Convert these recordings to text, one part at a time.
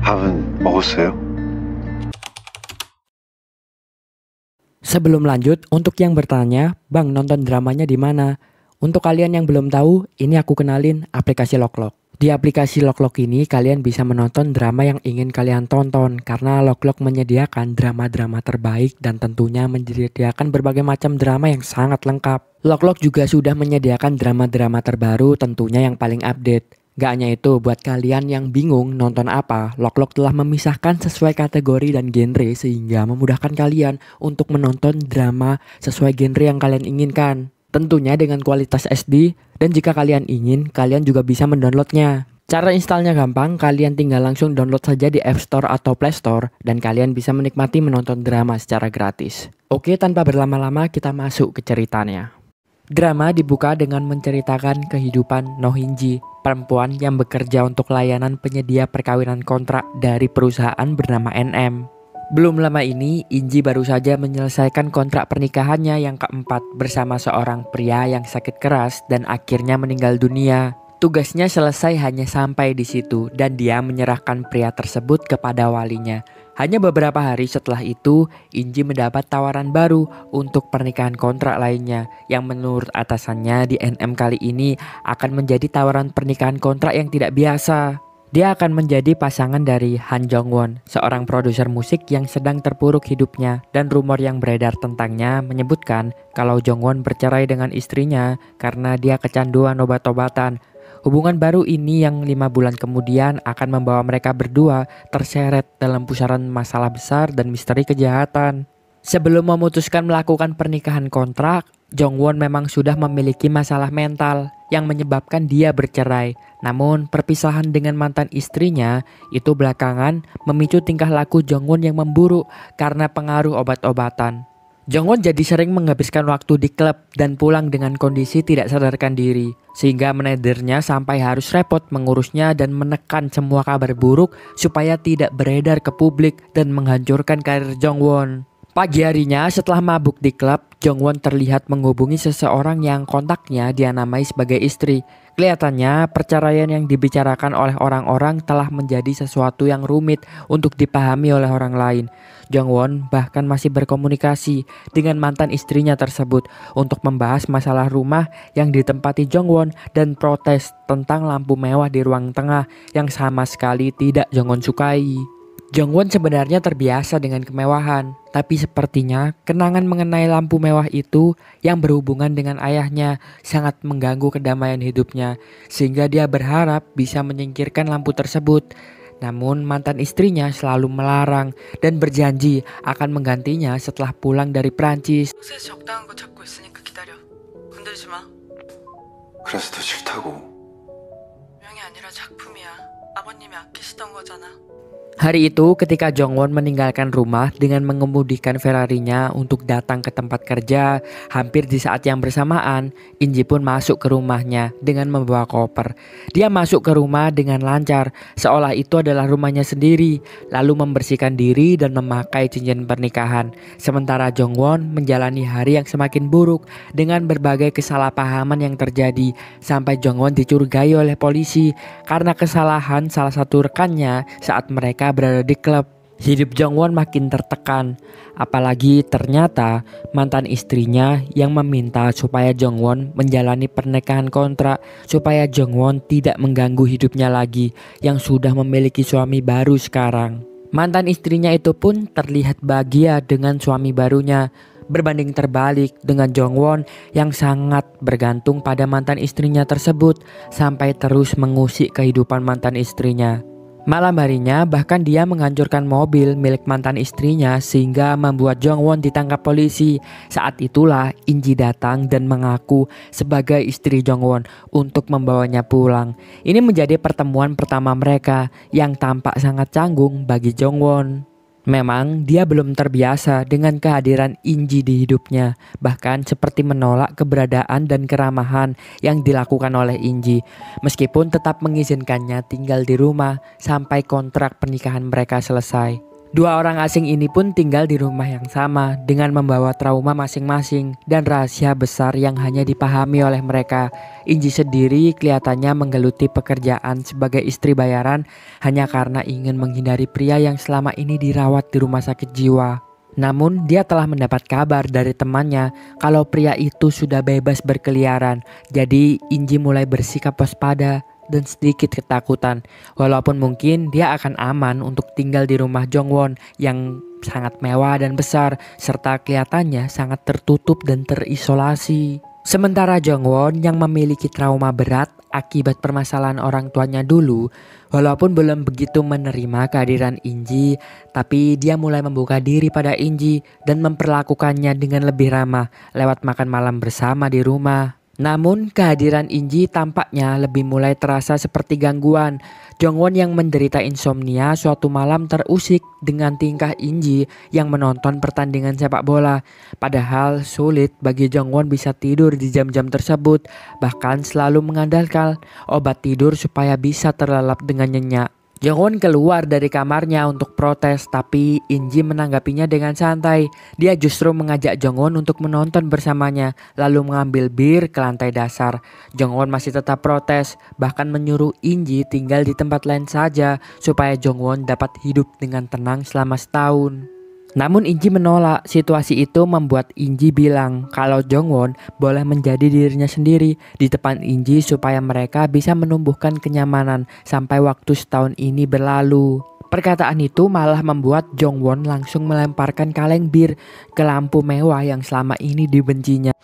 밥은 먹었어요? Sebelum lanjut, untuk yang bertanya, Bang nonton dramanya di mana? Untuk kalian yang belum tahu, ini aku kenalin aplikasi Loklok. Di aplikasi Loklok ini kalian bisa menonton drama yang ingin kalian tonton karena Loklok menyediakan drama-drama terbaik dan tentunya menyediakan berbagai macam drama yang sangat lengkap. Loklok juga sudah menyediakan drama-drama terbaru tentunya yang paling update. Gak hanya itu, buat kalian yang bingung nonton apa, Loklok telah memisahkan sesuai kategori dan genre sehingga memudahkan kalian untuk menonton drama sesuai genre yang kalian inginkan. Tentunya dengan kualitas SD, dan jika kalian ingin, kalian juga bisa mendownloadnya. Cara installnya gampang, kalian tinggal langsung download saja di App Store atau Play Store, dan kalian bisa menikmati menonton drama secara gratis. Oke, tanpa berlama-lama kita masuk ke ceritanya. Drama dibuka dengan menceritakan kehidupan No Hinji, perempuan yang bekerja untuk layanan penyedia perkawinan kontrak dari perusahaan bernama NM. Belum lama ini, Inji baru saja menyelesaikan kontrak pernikahannya yang keempat bersama seorang pria yang sakit keras dan akhirnya meninggal dunia. Tugasnya selesai hanya sampai di situ dan dia menyerahkan pria tersebut kepada walinya. Hanya beberapa hari setelah itu, Inji mendapat tawaran baru untuk pernikahan kontrak lainnya yang menurut atasannya di NM kali ini akan menjadi tawaran pernikahan kontrak yang tidak biasa. Dia akan menjadi pasangan dari Han Jong-won, seorang produser musik yang sedang terpuruk hidupnya, dan rumor yang beredar tentangnya menyebutkan kalau Jong-won bercerai dengan istrinya karena dia kecanduan obat-obatan. Hubungan baru ini yang 5 bulan kemudian akan membawa mereka berdua terseret dalam pusaran masalah besar dan misteri kejahatan. Sebelum memutuskan melakukan pernikahan kontrak, Jong-won memang sudah memiliki masalah mental yang menyebabkan dia bercerai. Namun perpisahan dengan mantan istrinya itu belakangan memicu tingkah laku Jong-won yang memburuk karena pengaruh obat-obatan. Jong-won jadi sering menghabiskan waktu di klub dan pulang dengan kondisi tidak sadarkan diri, sehingga manajernya sampai harus repot mengurusnya dan menekan semua kabar buruk supaya tidak beredar ke publik dan menghancurkan karir Jong-won. Pagi harinya setelah mabuk di klub, Jong-won terlihat menghubungi seseorang yang kontaknya dia namai sebagai istri. Kelihatannya perceraian yang dibicarakan oleh orang-orang telah menjadi sesuatu yang rumit untuk dipahami oleh orang lain. Jong-won bahkan masih berkomunikasi dengan mantan istrinya tersebut untuk membahas masalah rumah yang ditempati Jong-won dan protes tentang lampu mewah di ruang tengah yang sama sekali tidak Jong-won sukai. Jong-won sebenarnya terbiasa dengan kemewahan, tapi sepertinya kenangan mengenai lampu mewah itu yang berhubungan dengan ayahnya sangat mengganggu kedamaian hidupnya, sehingga dia berharap bisa menyingkirkan lampu tersebut. Namun mantan istrinya selalu melarang dan berjanji akan menggantinya setelah pulang dari Prancis. 그래서 더 싫다고. 명이 아니라 작품이야. 아버님이 아끼시던 거잖아. Hari itu ketika Jong-won meninggalkan rumah dengan mengemudikan Ferrarinya untuk datang ke tempat kerja, hampir di saat yang bersamaan, Inji pun masuk ke rumahnya dengan membawa koper. Dia masuk ke rumah dengan lancar, seolah itu adalah rumahnya sendiri, lalu membersihkan diri dan memakai cincin pernikahan. Sementara Jong-won menjalani hari yang semakin buruk dengan berbagai kesalahpahaman yang terjadi, sampai Jong-won dicurigai oleh polisi karena kesalahan salah satu rekannya saat mereka berada di klub. Hidup Jong-won makin tertekan, apalagi ternyata mantan istrinya yang meminta supaya Jong-won menjalani pernikahan kontrak supaya Jong-won tidak mengganggu hidupnya lagi yang sudah memiliki suami baru sekarang. Mantan istrinya itu pun terlihat bahagia dengan suami barunya, berbanding terbalik dengan Jong-won yang sangat bergantung pada mantan istrinya tersebut sampai terus mengusik kehidupan mantan istrinya. Malam harinya bahkan dia menghancurkan mobil milik mantan istrinya sehingga membuat Jong-won ditangkap polisi. Saat itulah Inji datang dan mengaku sebagai istri Jong-won untuk membawanya pulang. Ini menjadi pertemuan pertama mereka yang tampak sangat canggung bagi Jong-won. Memang dia belum terbiasa dengan kehadiran Inji di hidupnya, bahkan seperti menolak keberadaan dan keramahan yang dilakukan oleh Inji, meskipun tetap mengizinkannya tinggal di rumah sampai kontrak pernikahan mereka selesai. Dua orang asing ini pun tinggal di rumah yang sama dengan membawa trauma masing-masing dan rahasia besar yang hanya dipahami oleh mereka. Inji sendiri kelihatannya menggeluti pekerjaan sebagai istri bayaran hanya karena ingin menghindari pria yang selama ini dirawat di rumah sakit jiwa. Namun dia telah mendapat kabar dari temannya kalau pria itu sudah bebas berkeliaran. Jadi Inji mulai bersikap waspada dan sedikit ketakutan. Walaupun mungkin dia akan aman untuk tinggal di rumah Jongwon yang sangat mewah dan besar serta kelihatannya sangat tertutup dan terisolasi. Sementara Jongwon yang memiliki trauma berat akibat permasalahan orang tuanya dulu, walaupun belum begitu menerima kehadiran Inji, tapi dia mulai membuka diri pada Inji dan memperlakukannya dengan lebih ramah lewat makan malam bersama di rumah. Namun kehadiran Inji tampaknya lebih mulai terasa seperti gangguan. Jongwon yang menderita insomnia suatu malam terusik dengan tingkah Inji yang menonton pertandingan sepak bola. Padahal sulit bagi Jongwon bisa tidur di jam-jam tersebut, bahkan selalu mengandalkan obat tidur supaya bisa terlelap dengan nyenyak. Jongwon keluar dari kamarnya untuk protes, tapi Inji menanggapinya dengan santai. Dia justru mengajak Jongwon untuk menonton bersamanya, lalu mengambil bir ke lantai dasar. Jongwon masih tetap protes, bahkan menyuruh Inji tinggal di tempat lain saja supaya Jongwon dapat hidup dengan tenang selama setahun. Namun Inji menolak. Situasi itu membuat Inji bilang kalau Jongwon boleh menjadi dirinya sendiri di depan Inji supaya mereka bisa menumbuhkan kenyamanan sampai waktu setahun ini berlalu. Perkataan itu malah membuat Jongwon langsung melemparkan kaleng bir ke lampu mewah yang selama ini dibencinya.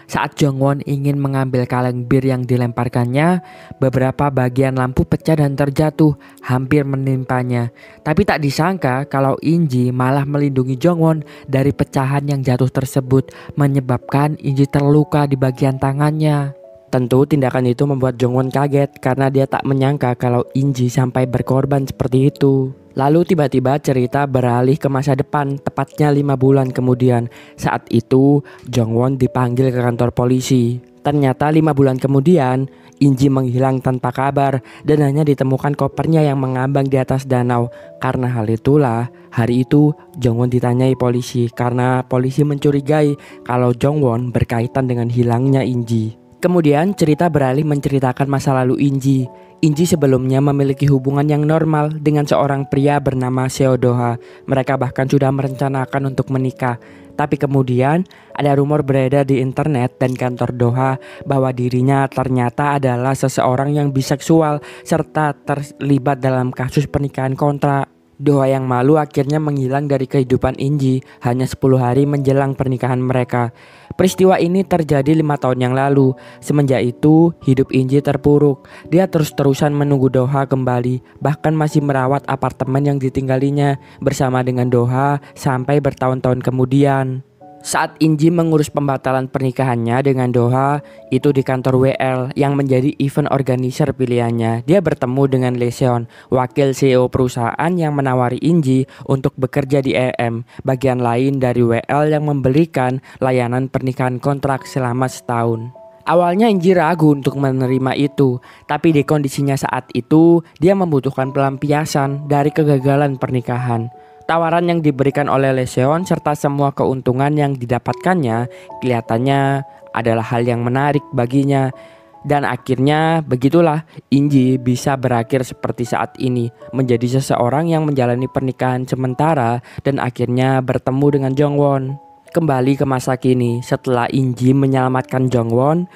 Saat Jongwon ingin mengambil kaleng bir yang dilemparkannya, beberapa bagian lampu pecah dan terjatuh, hampir menimpanya. Tapi tak disangka kalau Inji malah melindungi Jongwon dari pecahan yang jatuh tersebut, menyebabkan Inji terluka di bagian tangannya. Tentu tindakan itu membuat Jongwon kaget karena dia tak menyangka kalau Inji sampai berkorban seperti itu. Lalu tiba-tiba cerita beralih ke masa depan, tepatnya 5 bulan kemudian. Saat itu Jongwon dipanggil ke kantor polisi. Ternyata 5 bulan kemudian Inji menghilang tanpa kabar dan hanya ditemukan kopernya yang mengambang di atas danau. Karena hal itulah hari itu Jongwon ditanyai polisi karena polisi mencurigai kalau Jongwon berkaitan dengan hilangnya Inji. Kemudian cerita beralih menceritakan masa lalu Inji. Inji sebelumnya memiliki hubungan yang normal dengan seorang pria bernama Seo Do-ha. Mereka bahkan sudah merencanakan untuk menikah. Tapi kemudian ada rumor beredar di internet dan kantor Do-ha bahwa dirinya ternyata adalah seseorang yang biseksual serta terlibat dalam kasus pernikahan kontrak. Do-ha yang malu akhirnya menghilang dari kehidupan Inji hanya 10 hari menjelang pernikahan mereka. Peristiwa ini terjadi 5 tahun yang lalu. Semenjak itu hidup Inji terpuruk. Dia terus-terusan menunggu Do-ha kembali, bahkan masih merawat apartemen yang ditinggalinya bersama dengan Do-ha sampai bertahun-tahun kemudian. Saat Inji mengurus pembatalan pernikahannya dengan Do-ha itu di kantor WL yang menjadi event organizer pilihannya, dia bertemu dengan Lee Seon, wakil CEO perusahaan yang menawari Inji untuk bekerja di EM, bagian lain dari WL yang memberikan layanan pernikahan kontrak selama setahun. Awalnya Inji ragu untuk menerima itu, tapi di kondisinya saat itu dia membutuhkan pelampiasan dari kegagalan pernikahan. Tawaran yang diberikan oleh Lee Seon serta semua keuntungan yang didapatkannya kelihatannya adalah hal yang menarik baginya. Dan akhirnya begitulah Inji bisa berakhir seperti saat ini, menjadi seseorang yang menjalani pernikahan sementara dan akhirnya bertemu dengan Jongwon. Kembali ke masa kini, setelah Inji menyelamatkan Jongwon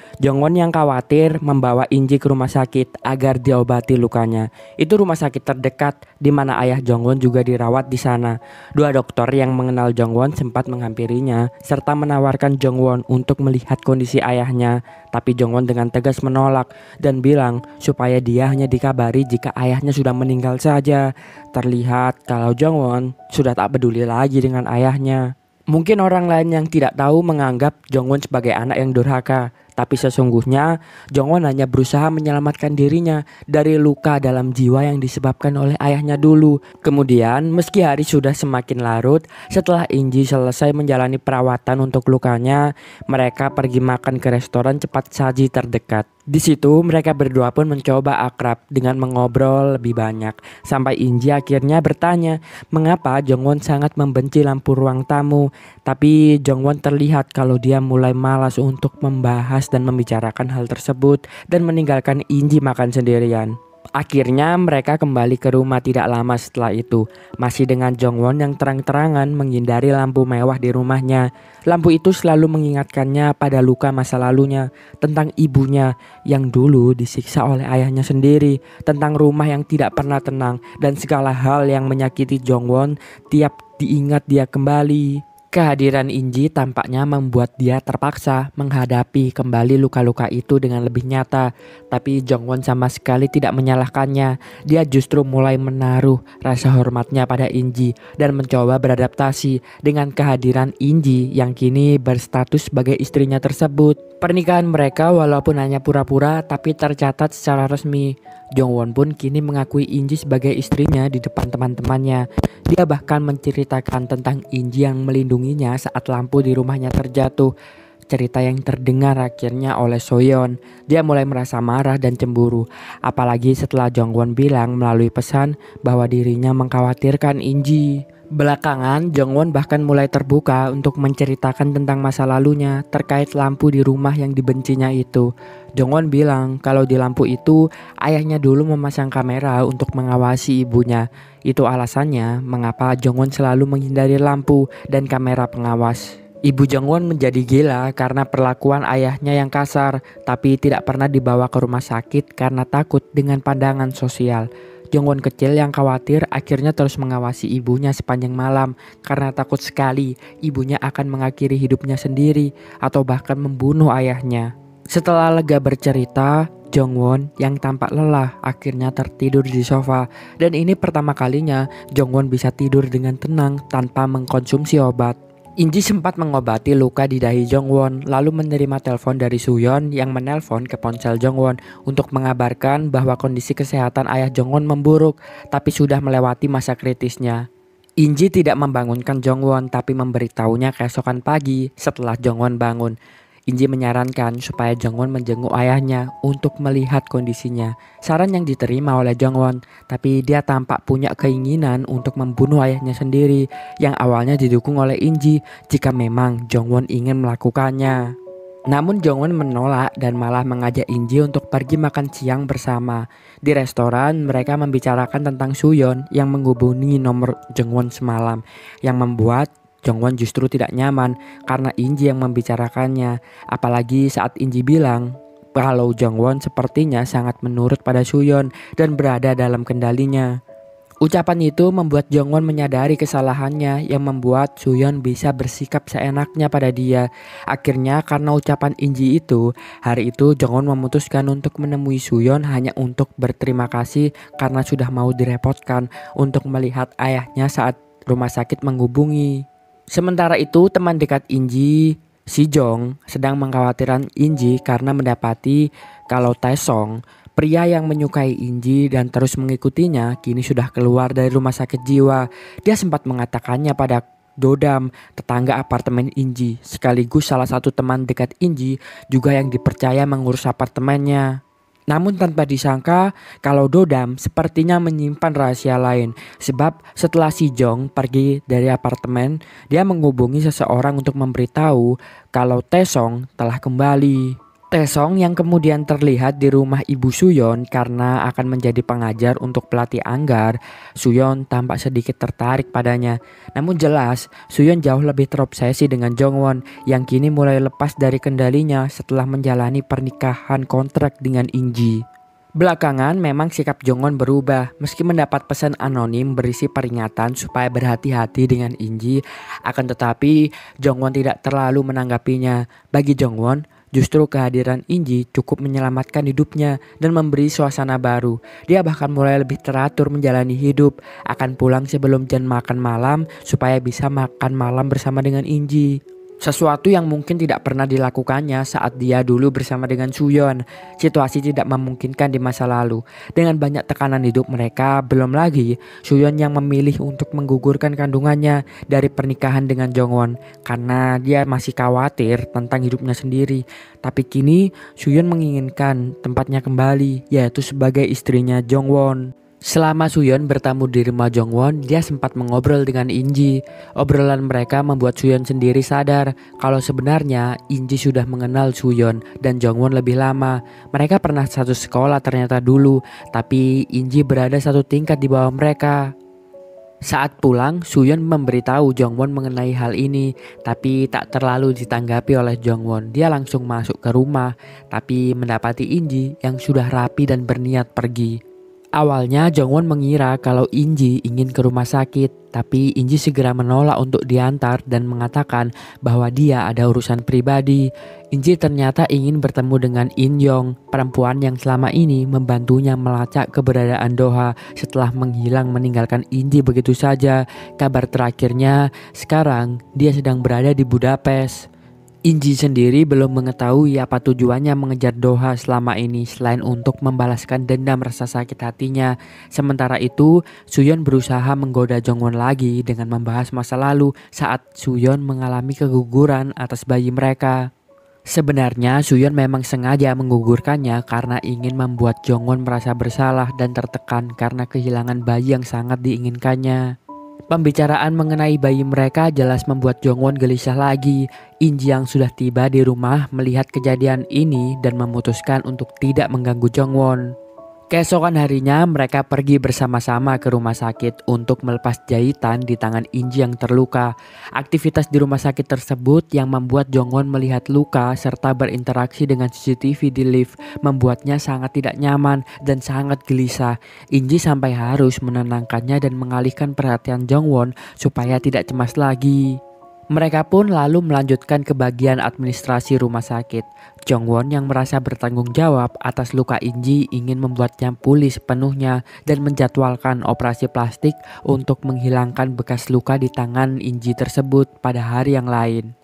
yang khawatir membawa Inji ke rumah sakit agar diobati lukanya. Itu rumah sakit terdekat di mana ayah Jongwon juga dirawat di sana. 2 dokter yang mengenal Jongwon sempat menghampirinya serta menawarkan Jongwon untuk melihat kondisi ayahnya. Tapi Jongwon dengan tegas menolak dan bilang supaya dia hanya dikabari jika ayahnya sudah meninggal saja. Terlihat kalau Jongwon sudah tak peduli lagi dengan ayahnya. Mungkin orang lain yang tidak tahu menganggap Jongwon sebagai anak yang durhaka, tapi sesungguhnya Jongwon hanya berusaha menyelamatkan dirinya dari luka dalam jiwa yang disebabkan oleh ayahnya dulu. Kemudian meski hari sudah semakin larut, setelah Inji selesai menjalani perawatan untuk lukanya, mereka pergi makan ke restoran cepat saji terdekat. Di situ mereka berdua pun mencoba akrab dengan mengobrol lebih banyak. Sampai Inji akhirnya bertanya mengapa Jongwon sangat membenci lampu ruang tamu. Tapi Jongwon terlihat kalau dia mulai malas untuk membahas dan membicarakan hal tersebut dan meninggalkan Inji makan sendirian. Akhirnya mereka kembali ke rumah tidak lama setelah itu, masih dengan Jongwon yang terang-terangan menghindari lampu mewah di rumahnya. Lampu itu selalu mengingatkannya pada luka masa lalunya, tentang ibunya yang dulu disiksa oleh ayahnya sendiri, tentang rumah yang tidak pernah tenang, dan segala hal yang menyakiti Jongwon tiap diingat dia kembali. Kehadiran Inji tampaknya membuat dia terpaksa menghadapi kembali luka-luka itu dengan lebih nyata. Tapi Jongwon sama sekali tidak menyalahkannya. Dia justru mulai menaruh rasa hormatnya pada Inji dan mencoba beradaptasi dengan kehadiran Inji yang kini berstatus sebagai istrinya tersebut. Pernikahan mereka walaupun hanya pura-pura tapi tercatat secara resmi. Jongwon pun kini mengakui Inji sebagai istrinya di depan teman-temannya. Dia bahkan menceritakan tentang Inji yang melindunginya saat lampu di rumahnya terjatuh. Cerita yang terdengar akhirnya oleh Soyeon. Dia mulai merasa marah dan cemburu. Apalagi setelah Jongwon bilang melalui pesan bahwa dirinya mengkhawatirkan Inji. Belakangan Jongwon bahkan mulai terbuka untuk menceritakan tentang masa lalunya terkait lampu di rumah yang dibencinya itu. Jongwon bilang kalau di lampu itu ayahnya dulu memasang kamera untuk mengawasi ibunya. Itu alasannya mengapa Jongwon selalu menghindari lampu dan kamera pengawas. Ibu Jongwon menjadi gila karena perlakuan ayahnya yang kasar, tapi tidak pernah dibawa ke rumah sakit karena takut dengan pandangan sosial. Jongwon kecil yang khawatir akhirnya terus mengawasi ibunya sepanjang malam karena takut sekali ibunya akan mengakhiri hidupnya sendiri atau bahkan membunuh ayahnya. Setelah lega bercerita, Jongwon yang tampak lelah akhirnya tertidur di sofa, dan ini pertama kalinya Jongwon bisa tidur dengan tenang tanpa mengkonsumsi obat. Inji sempat mengobati luka di dahi Jongwon, lalu menerima telepon dari Suyeon yang menelpon ke ponsel Jongwon untuk mengabarkan bahwa kondisi kesehatan ayah Jongwon memburuk, tapi sudah melewati masa kritisnya. Inji tidak membangunkan Jongwon, tapi memberitahunya keesokan pagi setelah Jongwon bangun. Inji menyarankan supaya Jongwon menjenguk ayahnya untuk melihat kondisinya. Saran yang diterima oleh Jongwon, tapi dia tampak punya keinginan untuk membunuh ayahnya sendiri yang awalnya didukung oleh Inji jika memang Jongwon ingin melakukannya. Namun Jongwon menolak dan malah mengajak Inji untuk pergi makan siang bersama. Di restoran mereka membicarakan tentang Suyeon yang menghubungi nomor Jongwon semalam, yang membuat Jongwon justru tidak nyaman karena Inji yang membicarakannya. Apalagi saat Inji bilang kalau Jongwon sepertinya sangat menurut pada Suyeon dan berada dalam kendalinya. Ucapan itu membuat Jongwon menyadari kesalahannya yang membuat Suyeon bisa bersikap seenaknya pada dia. Akhirnya karena ucapan Inji itu, hari itu Jongwon memutuskan untuk menemui Suyeon hanya untuk berterima kasih karena sudah mau direpotkan untuk melihat ayahnya saat rumah sakit menghubungi. Sementara itu teman dekat Inji, Si Jong, sedang mengkhawatirkan Inji karena mendapati kalau Taesong, pria yang menyukai Inji dan terus mengikutinya, kini sudah keluar dari rumah sakit jiwa. Dia sempat mengatakannya pada Dodam, tetangga apartemen Inji, sekaligus salah satu teman dekat Inji juga yang dipercaya mengurus apartemennya. Namun tanpa disangka kalau Dodam sepertinya menyimpan rahasia lain. Sebab setelah Si Jong pergi dari apartemen, dia menghubungi seseorang untuk memberitahu kalau Taesong telah kembali. Taesong yang kemudian terlihat di rumah ibu Suyeon karena akan menjadi pengajar untuk pelatih anggar. Suyeon tampak sedikit tertarik padanya. Namun jelas Suyeon jauh lebih terobsesi dengan Jongwon yang kini mulai lepas dari kendalinya setelah menjalani pernikahan kontrak dengan Inji. Belakangan memang sikap Jongwon berubah meski mendapat pesan anonim berisi peringatan supaya berhati-hati dengan Inji. Akan tetapi Jongwon tidak terlalu menanggapinya. Bagi Jongwon, justru kehadiran Inji cukup menyelamatkan hidupnya dan memberi suasana baru. Dia bahkan mulai lebih teratur menjalani hidup, akan pulang sebelum jam makan malam supaya bisa makan malam bersama dengan Inji. Sesuatu yang mungkin tidak pernah dilakukannya saat dia dulu bersama dengan Suyeon. Situasi tidak memungkinkan di masa lalu. Dengan banyak tekanan hidup mereka, belum lagi Suyeon yang memilih untuk menggugurkan kandungannya dari pernikahan dengan Jongwon karena dia masih khawatir tentang hidupnya sendiri. Tapi kini Suyeon menginginkan tempatnya kembali, yaitu sebagai istrinya Jongwon. Selama Suyeon bertamu di rumah Jongwon, dia sempat mengobrol dengan Inji. Obrolan mereka membuat Suyeon sendiri sadar kalau sebenarnya Inji sudah mengenal Suyeon dan Jongwon lebih lama. Mereka pernah satu sekolah ternyata dulu, tapi Inji berada satu tingkat di bawah mereka. Saat pulang, Suyeon memberitahu Jongwon mengenai hal ini, tapi tak terlalu ditanggapi oleh Jongwon. Dia langsung masuk ke rumah, tapi mendapati Inji yang sudah rapi dan berniat pergi. Awalnya Jongwon mengira kalau Inji ingin ke rumah sakit, tapi Inji segera menolak untuk diantar dan mengatakan bahwa dia ada urusan pribadi. Inji ternyata ingin bertemu dengan In Yong, perempuan yang selama ini membantunya melacak keberadaan Doha setelah menghilang meninggalkan Inji begitu saja. Kabar terakhirnya, sekarang dia sedang berada di Budapest. Inji sendiri belum mengetahui apa tujuannya mengejar Doha selama ini selain untuk membalaskan dendam rasa sakit hatinya. Sementara itu, Suyeon berusaha menggoda Jongwon lagi dengan membahas masa lalu saat Suyeon mengalami keguguran atas bayi mereka. Sebenarnya Suyeon memang sengaja menggugurkannya karena ingin membuat Jongwon merasa bersalah dan tertekan karena kehilangan bayi yang sangat diinginkannya. Pembicaraan mengenai bayi mereka jelas membuat Jongwon gelisah lagi. Inji yang sudah tiba di rumah melihat kejadian ini dan memutuskan untuk tidak mengganggu Jongwon. Keesokan harinya mereka pergi bersama-sama ke rumah sakit untuk melepas jahitan di tangan Inji yang terluka. Aktivitas di rumah sakit tersebut yang membuat Jongwon melihat luka serta berinteraksi dengan CCTV di lift membuatnya sangat tidak nyaman dan sangat gelisah. Inji sampai harus menenangkannya dan mengalihkan perhatian Jongwon supaya tidak cemas lagi. Mereka pun lalu melanjutkan ke bagian administrasi rumah sakit. Jongwon yang merasa bertanggung jawab atas luka Inji ingin membuatnya pulih sepenuhnya dan menjadwalkan operasi plastik untuk menghilangkan bekas luka di tangan Inji tersebut pada hari yang lain.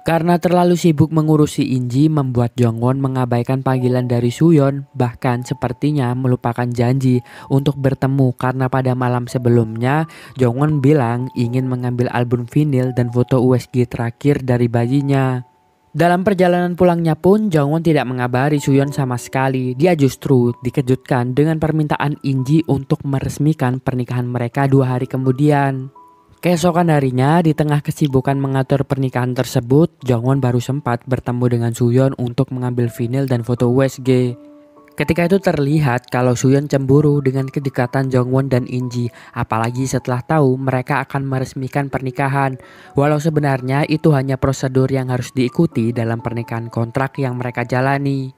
Karena terlalu sibuk mengurusi Inji membuat Jongwon mengabaikan panggilan dari Suyeon, bahkan sepertinya melupakan janji untuk bertemu karena pada malam sebelumnya Jongwon bilang ingin mengambil album vinil dan foto USG terakhir dari bayinya. Dalam perjalanan pulangnya pun Jongwon tidak mengabari Suyeon sama sekali. Dia justru dikejutkan dengan permintaan Inji untuk meresmikan pernikahan mereka 2 hari kemudian. Keesokan harinya, di tengah kesibukan mengatur pernikahan tersebut, Jongwon baru sempat bertemu dengan Suyeon untuk mengambil vinil dan foto USG. Ketika itu terlihat kalau Suyeon cemburu dengan kedekatan Jongwon dan Inji, apalagi setelah tahu mereka akan meresmikan pernikahan. Walau sebenarnya itu hanya prosedur yang harus diikuti dalam pernikahan kontrak yang mereka jalani.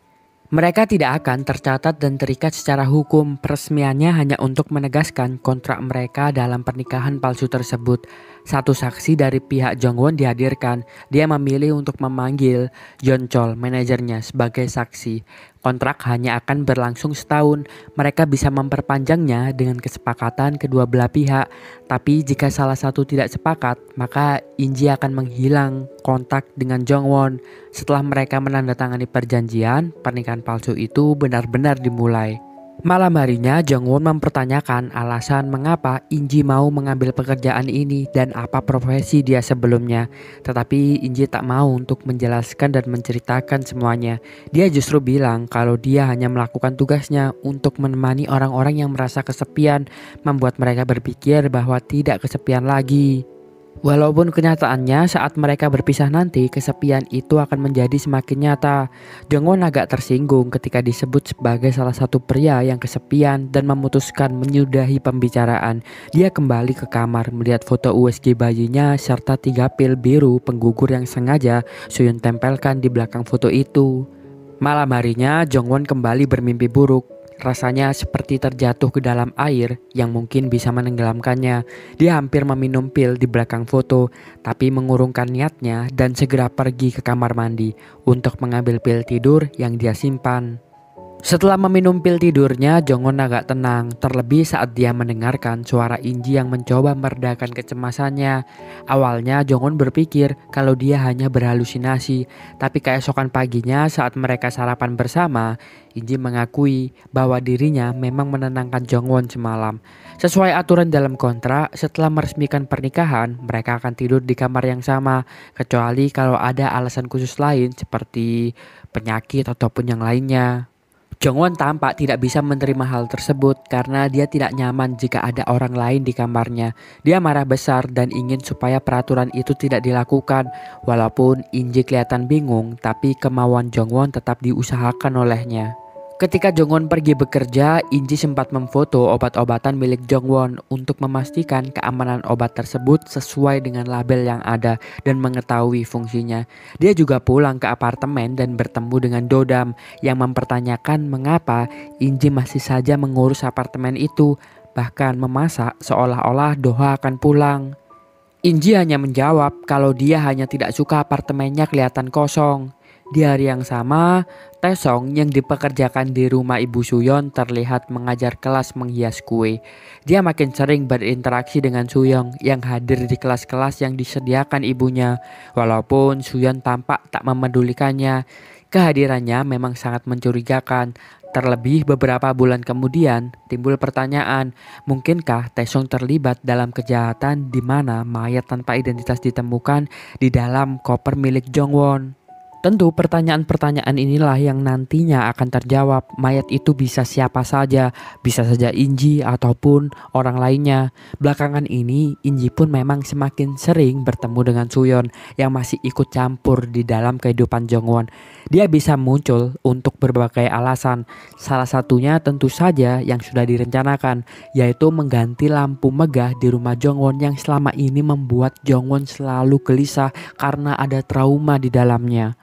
Mereka tidak akan tercatat dan terikat secara hukum. Peresmiannya hanya untuk menegaskan kontrak mereka dalam pernikahan palsu tersebut. Satu saksi dari pihak Jongwon dihadirkan. Dia memilih untuk memanggil Yeon Chol, manajernya, sebagai saksi. Kontrak hanya akan berlangsung setahun. Mereka bisa memperpanjangnya dengan kesepakatan kedua belah pihak. Tapi jika salah satu tidak sepakat, maka Inji akan menghilang kontak dengan Jongwon. Setelah mereka menandatangani perjanjian, pernikahan palsu itu benar-benar dimulai. Malam harinya Jongwon mempertanyakan alasan mengapa Inji mau mengambil pekerjaan ini dan apa profesi dia sebelumnya. Tetapi Inji tak mau untuk menjelaskan dan menceritakan semuanya. Dia justru bilang kalau dia hanya melakukan tugasnya untuk menemani orang-orang yang merasa kesepian, membuat mereka berpikir bahwa tidak kesepian lagi. Walaupun kenyataannya saat mereka berpisah nanti kesepian itu akan menjadi semakin nyata. Jongwon agak tersinggung ketika disebut sebagai salah satu pria yang kesepian dan memutuskan menyudahi pembicaraan. Dia kembali ke kamar melihat foto USG bayinya serta 3 pil biru penggugur yang sengaja Suyeon tempelkan di belakang foto itu. Malam harinya Jongwon kembali bermimpi buruk. Rasanya seperti terjatuh ke dalam air yang mungkin bisa menenggelamkannya. Dia hampir meminum pil di belakang foto, tapi mengurungkan niatnya dan segera pergi ke kamar mandi untuk mengambil pil tidur yang dia simpan. Setelah meminum pil tidurnya, Jongwon agak tenang, terlebih saat dia mendengarkan suara Inji yang mencoba meredakan kecemasannya. Awalnya Jongwon berpikir kalau dia hanya berhalusinasi, tapi keesokan paginya saat mereka sarapan bersama, Inji mengakui bahwa dirinya memang menenangkan Jongwon semalam. Sesuai aturan dalam kontrak, setelah meresmikan pernikahan, mereka akan tidur di kamar yang sama, kecuali kalau ada alasan khusus lain seperti penyakit ataupun yang lainnya. Jongwon tampak tidak bisa menerima hal tersebut karena dia tidak nyaman jika ada orang lain di kamarnya. Dia marah besar dan ingin supaya peraturan itu tidak dilakukan. Walaupun Inji kelihatan bingung, tapi kemauan Jongwon tetap diusahakan olehnya. Ketika Jongwon pergi bekerja, Inji sempat memfoto obat-obatan milik Jongwon untuk memastikan keamanan obat tersebut sesuai dengan label yang ada dan mengetahui fungsinya. Dia juga pulang ke apartemen dan bertemu dengan Dodam yang mempertanyakan mengapa Inji masih saja mengurus apartemen itu, bahkan memasak seolah-olah Doha akan pulang. Inji hanya menjawab kalau dia hanya tidak suka apartemennya kelihatan kosong. Di hari yang sama, Taesong yang dipekerjakan di rumah Ibu Suyeon terlihat mengajar kelas menghias kue. Dia makin sering berinteraksi dengan Suyeon yang hadir di kelas-kelas yang disediakan ibunya. Walaupun Suyeon tampak tak memedulikannya, kehadirannya memang sangat mencurigakan. Terlebih beberapa bulan kemudian timbul pertanyaan, mungkinkah Taesong terlibat dalam kejahatan di mana mayat tanpa identitas ditemukan di dalam koper milik Jongwon? Tentu pertanyaan-pertanyaan inilah yang nantinya akan terjawab. Mayat itu bisa siapa saja, bisa saja Inji ataupun orang lainnya. Belakangan ini Inji pun memang semakin sering bertemu dengan Suyeon yang masih ikut campur di dalam kehidupan Jongwon. Dia bisa muncul untuk berbagai alasan. Salah satunya tentu saja yang sudah direncanakan, yaitu mengganti lampu megah di rumah Jongwon yang selama ini membuat Jongwon selalu gelisah karena ada trauma di dalamnya.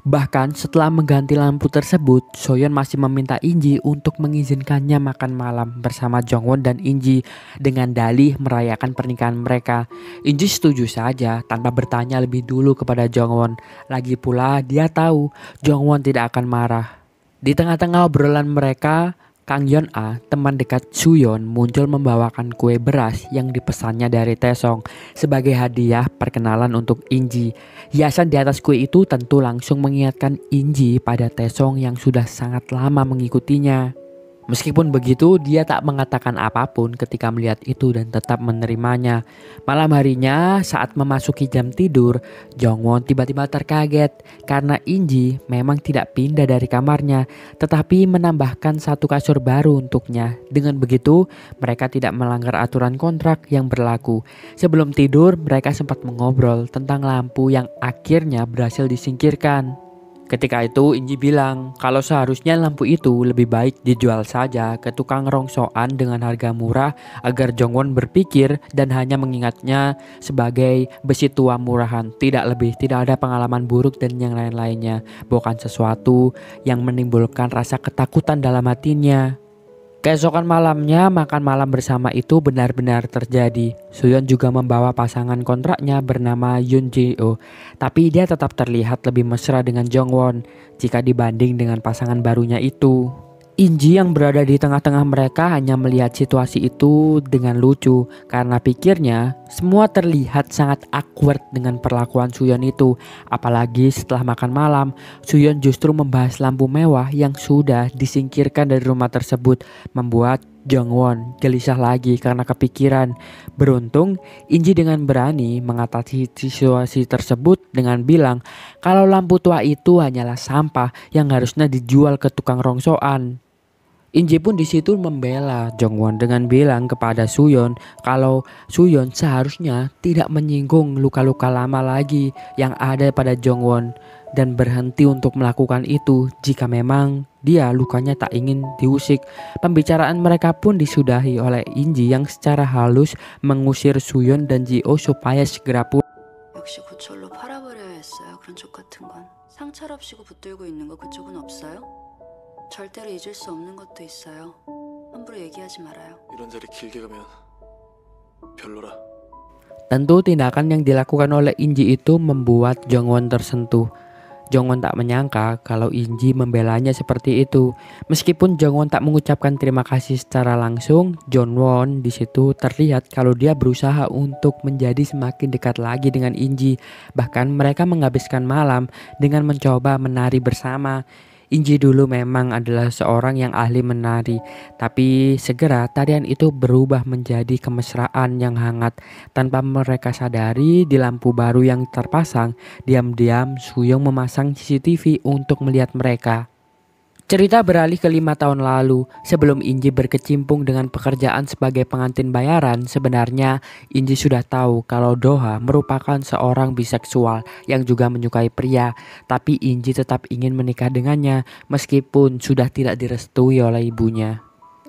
Bahkan setelah mengganti lampu tersebut, Soyeon masih meminta Inji untuk mengizinkannya makan malam bersama Jongwon dan Inji dengan dalih merayakan pernikahan mereka. Inji setuju saja tanpa bertanya lebih dulu kepada Jongwon. Lagi pula dia tahu Jongwon tidak akan marah. Di tengah-tengah obrolan mereka, Kang Yeon-a, teman dekat Suyeon, muncul membawakan kue beras yang dipesannya dari Taesong sebagai hadiah perkenalan untuk Inji. Hiasan di atas kue itu tentu langsung mengingatkan Inji pada Taesong yang sudah sangat lama mengikutinya. Meskipun begitu, dia tak mengatakan apapun ketika melihat itu dan tetap menerimanya. Malam harinya, saat memasuki jam tidur, Jongwon tiba-tiba terkaget karena Inji memang tidak pindah dari kamarnya, tetapi menambahkan satu kasur baru untuknya. Dengan begitu, mereka tidak melanggar aturan kontrak yang berlaku. Sebelum tidur, mereka sempat mengobrol tentang lampu yang akhirnya berhasil disingkirkan. Ketika itu Inji bilang kalau seharusnya lampu itu lebih baik dijual saja ke tukang rongsokan dengan harga murah agar Jongwon berpikir dan hanya mengingatnya sebagai besi tua murahan, tidak lebih, tidak ada pengalaman buruk dan yang lain-lainnya, bukan sesuatu yang menimbulkan rasa ketakutan dalam hatinya. Keesokan malamnya makan malam bersama itu benar-benar terjadi. Suyeon juga membawa pasangan kontraknya bernama Yoon Ji-oh, tapi dia tetap terlihat lebih mesra dengan Jongwon jika dibanding dengan pasangan barunya itu. Inji yang berada di tengah-tengah mereka hanya melihat situasi itu dengan lucu karena pikirnya semua terlihat sangat awkward dengan perlakuan Suyeon itu. Apalagi setelah makan malam, Suyeon justru membahas lampu mewah yang sudah disingkirkan dari rumah tersebut, membuat Jongwon gelisah lagi karena kepikiran. Beruntung Inji dengan berani mengatasi situasi tersebut dengan bilang kalau lampu tua itu hanyalah sampah yang harusnya dijual ke tukang rongsokan. Inji pun di situ membela Jongwon dengan bilang kepada Suyeon kalau Suyeon seharusnya tidak menyinggung luka-luka lama lagi yang ada pada Jongwon dan berhenti untuk melakukan itu jika memang dia lukanya tak ingin diusik. Pembicaraan mereka pun disudahi oleh Inji yang secara halus mengusir Suyeon dan Ji-oh supaya segera pulang. 역시 고철로 팔아버려야 했어요. 그런 족 같은 건. 상처랍시고 붙들고 있는 거 그쪽은 없어요? 절대로 잊을 수 없는 것도 있어요. 함부로 얘기하지 말아요. 이런 자리 길게 가면 별로라. Tentu tindakan yang dilakukan oleh Inji itu membuat Jongwon tersentuh. Jongwon tak menyangka kalau Inji membelanya seperti itu. Meskipun Jongwon tak mengucapkan terima kasih secara langsung, Jongwon di situ terlihat kalau dia berusaha untuk menjadi semakin dekat lagi dengan Inji. Bahkan mereka menghabiskan malam dengan mencoba menari bersama. Inji dulu memang adalah seorang yang ahli menari, tapi segera tarian itu berubah menjadi kemesraan yang hangat. Tanpa mereka sadari, di lampu baru yang terpasang, diam-diam Suyong memasang CCTV untuk melihat mereka. Cerita beralih ke 5 tahun lalu. Sebelum Inji berkecimpung dengan pekerjaan sebagai pengantin bayaran, sebenarnya Inji sudah tahu kalau Doha merupakan seorang biseksual yang juga menyukai pria. Tapi Inji tetap ingin menikah dengannya meskipun sudah tidak direstui oleh ibunya.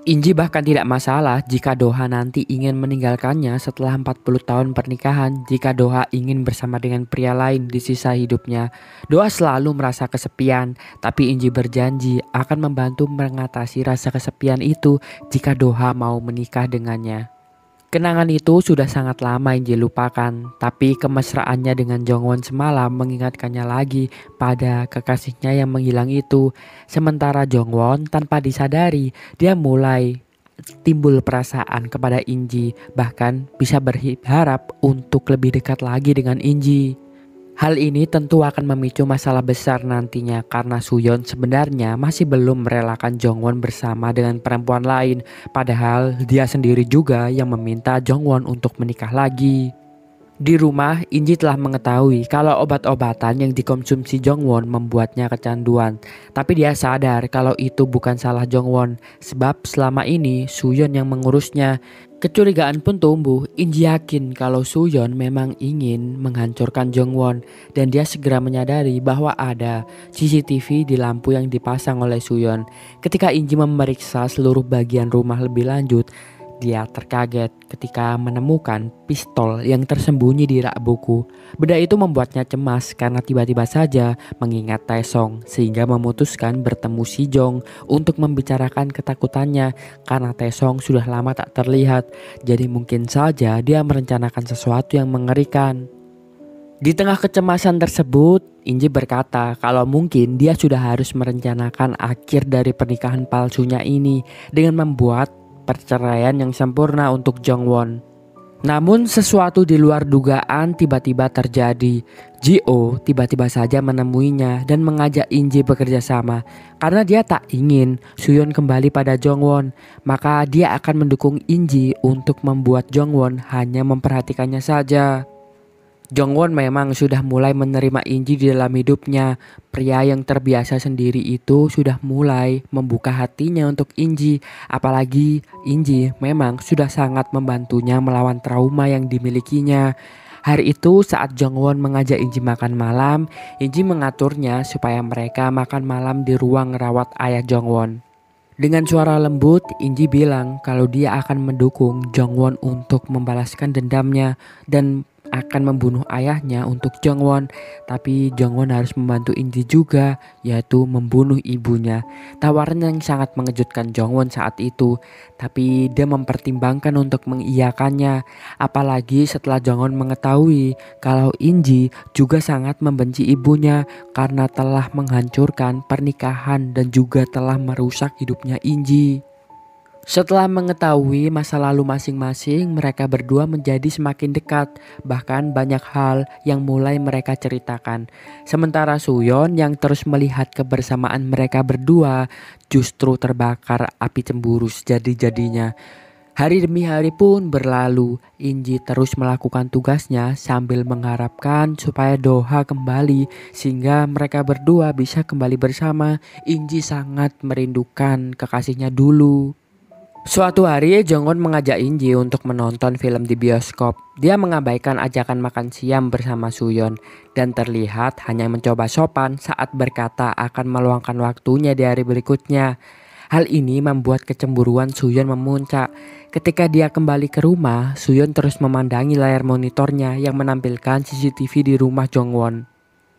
Inji bahkan tidak masalah jika Doha nanti ingin meninggalkannya setelah 40 tahun pernikahan. Jika Doha ingin bersama dengan pria lain di sisa hidupnya, Doha selalu merasa kesepian. Tapi Inji berjanji akan membantu mengatasi rasa kesepian itu jika Doha mau menikah dengannya. Kenangan itu sudah sangat lama Inji lupakan, tapi kemesraannya dengan Jongwon semalam mengingatkannya lagi pada kekasihnya yang menghilang itu. Sementara Jongwon tanpa disadari, dia mulai timbul perasaan kepada Inji, bahkan bisa berharap untuk lebih dekat lagi dengan Inji. Hal ini tentu akan memicu masalah besar nantinya karena Suyeon sebenarnya masih belum merelakan Jongwon bersama dengan perempuan lain. Padahal dia sendiri juga yang meminta Jongwon untuk menikah lagi. Di rumah, Inji telah mengetahui kalau obat-obatan yang dikonsumsi Jongwon membuatnya kecanduan. Tapi dia sadar kalau itu bukan salah Jongwon, sebab selama ini Suyeon yang mengurusnya. Kecurigaan pun tumbuh. Inji yakin kalau Suyeon memang ingin menghancurkan Jongwon, dan dia segera menyadari bahwa ada CCTV di lampu yang dipasang oleh Suyeon. Ketika Inji memeriksa seluruh bagian rumah lebih lanjut, dia terkaget ketika menemukan pistol yang tersembunyi di rak buku. Benda itu membuatnya cemas karena tiba-tiba saja mengingat Taesong, sehingga memutuskan bertemu Si Jong untuk membicarakan ketakutannya karena Taesong sudah lama tak terlihat. Jadi mungkin saja dia merencanakan sesuatu yang mengerikan. Di tengah kecemasan tersebut, Inji berkata kalau mungkin dia sudah harus merencanakan akhir dari pernikahan palsunya ini dengan membuat perceraian yang sempurna untuk Jongwon. Namun sesuatu di luar dugaan tiba-tiba terjadi. Ji-oh tiba-tiba saja menemuinya dan mengajak Inji bekerja sama. Karena dia tak ingin Suyeon kembali pada Jongwon, maka dia akan mendukung Inji untuk membuat Jongwon hanya memperhatikannya saja. Jongwon memang sudah mulai menerima Inji di dalam hidupnya. Pria yang terbiasa sendiri itu sudah mulai membuka hatinya untuk Inji. Apalagi Inji memang sudah sangat membantunya melawan trauma yang dimilikinya. Hari itu saat Jongwon mengajak Inji makan malam, Inji mengaturnya supaya mereka makan malam di ruang rawat ayah Jongwon. Dengan suara lembut, Inji bilang kalau dia akan mendukung Jongwon untuk membalaskan dendamnya dan akan membunuh ayahnya untuk Jongwon. Tapi Jongwon harus membantu Inji juga, yaitu membunuh ibunya. Tawaran yang sangat mengejutkan Jongwon saat itu, tapi dia mempertimbangkan untuk mengiyakannya. Apalagi setelah Jongwon mengetahui kalau Inji juga sangat membenci ibunya karena telah menghancurkan pernikahan dan juga telah merusak hidupnya Inji. Setelah mengetahui masa lalu masing-masing, mereka berdua menjadi semakin dekat. Bahkan banyak hal yang mulai mereka ceritakan. Sementara Suyeon yang terus melihat kebersamaan mereka berdua justru terbakar api cemburu sejadi-jadinya. Hari demi hari pun berlalu. Inji terus melakukan tugasnya sambil mengharapkan supaya Doha kembali sehingga mereka berdua bisa kembali bersama. Inji sangat merindukan kekasihnya dulu. Suatu hari Jongwon mengajak Inji untuk menonton film di bioskop. Dia mengabaikan ajakan makan siang bersama Suyeon dan terlihat hanya mencoba sopan saat berkata akan meluangkan waktunya di hari berikutnya. Hal ini membuat kecemburuan Suyeon memuncak. Ketika dia kembali ke rumah, Suyeon terus memandangi layar monitornya yang menampilkan CCTV di rumah Jongwon.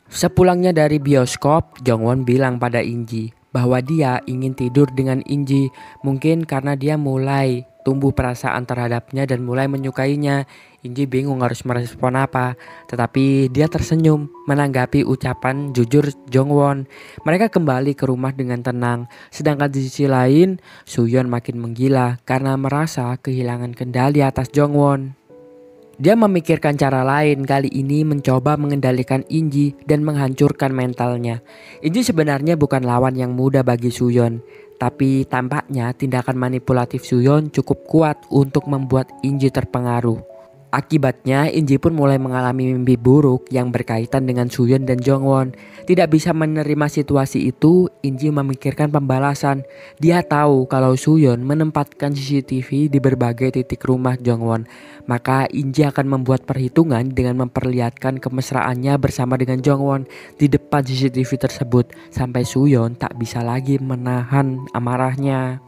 Sepulangnya dari bioskop, Jongwon bilang pada Inji bahwa dia ingin tidur dengan Inji. Mungkin karena dia mulai tumbuh perasaan terhadapnya dan mulai menyukainya. Inji bingung harus merespon apa, tetapi dia tersenyum menanggapi ucapan jujur Jongwon. Mereka kembali ke rumah dengan tenang, sedangkan di sisi lain, Suyeon makin menggila karena merasa kehilangan kendali atas Jongwon. Dia memikirkan cara lain, kali ini mencoba mengendalikan Inji dan menghancurkan mentalnya. Inji sebenarnya bukan lawan yang mudah bagi Suyeon, tapi tampaknya tindakan manipulatif Suyeon cukup kuat untuk membuat Inji terpengaruh. Akibatnya Inji pun mulai mengalami mimpi buruk yang berkaitan dengan Suyeon dan Jongwon. Tidak bisa menerima situasi itu, Inji memikirkan pembalasan. Dia tahu kalau Suyeon menempatkan CCTV di berbagai titik rumah Jongwon. Maka Inji akan membuat perhitungan dengan memperlihatkan kemesraannya bersama dengan Jongwon di depan CCTV tersebut sampai Suyeon tak bisa lagi menahan amarahnya.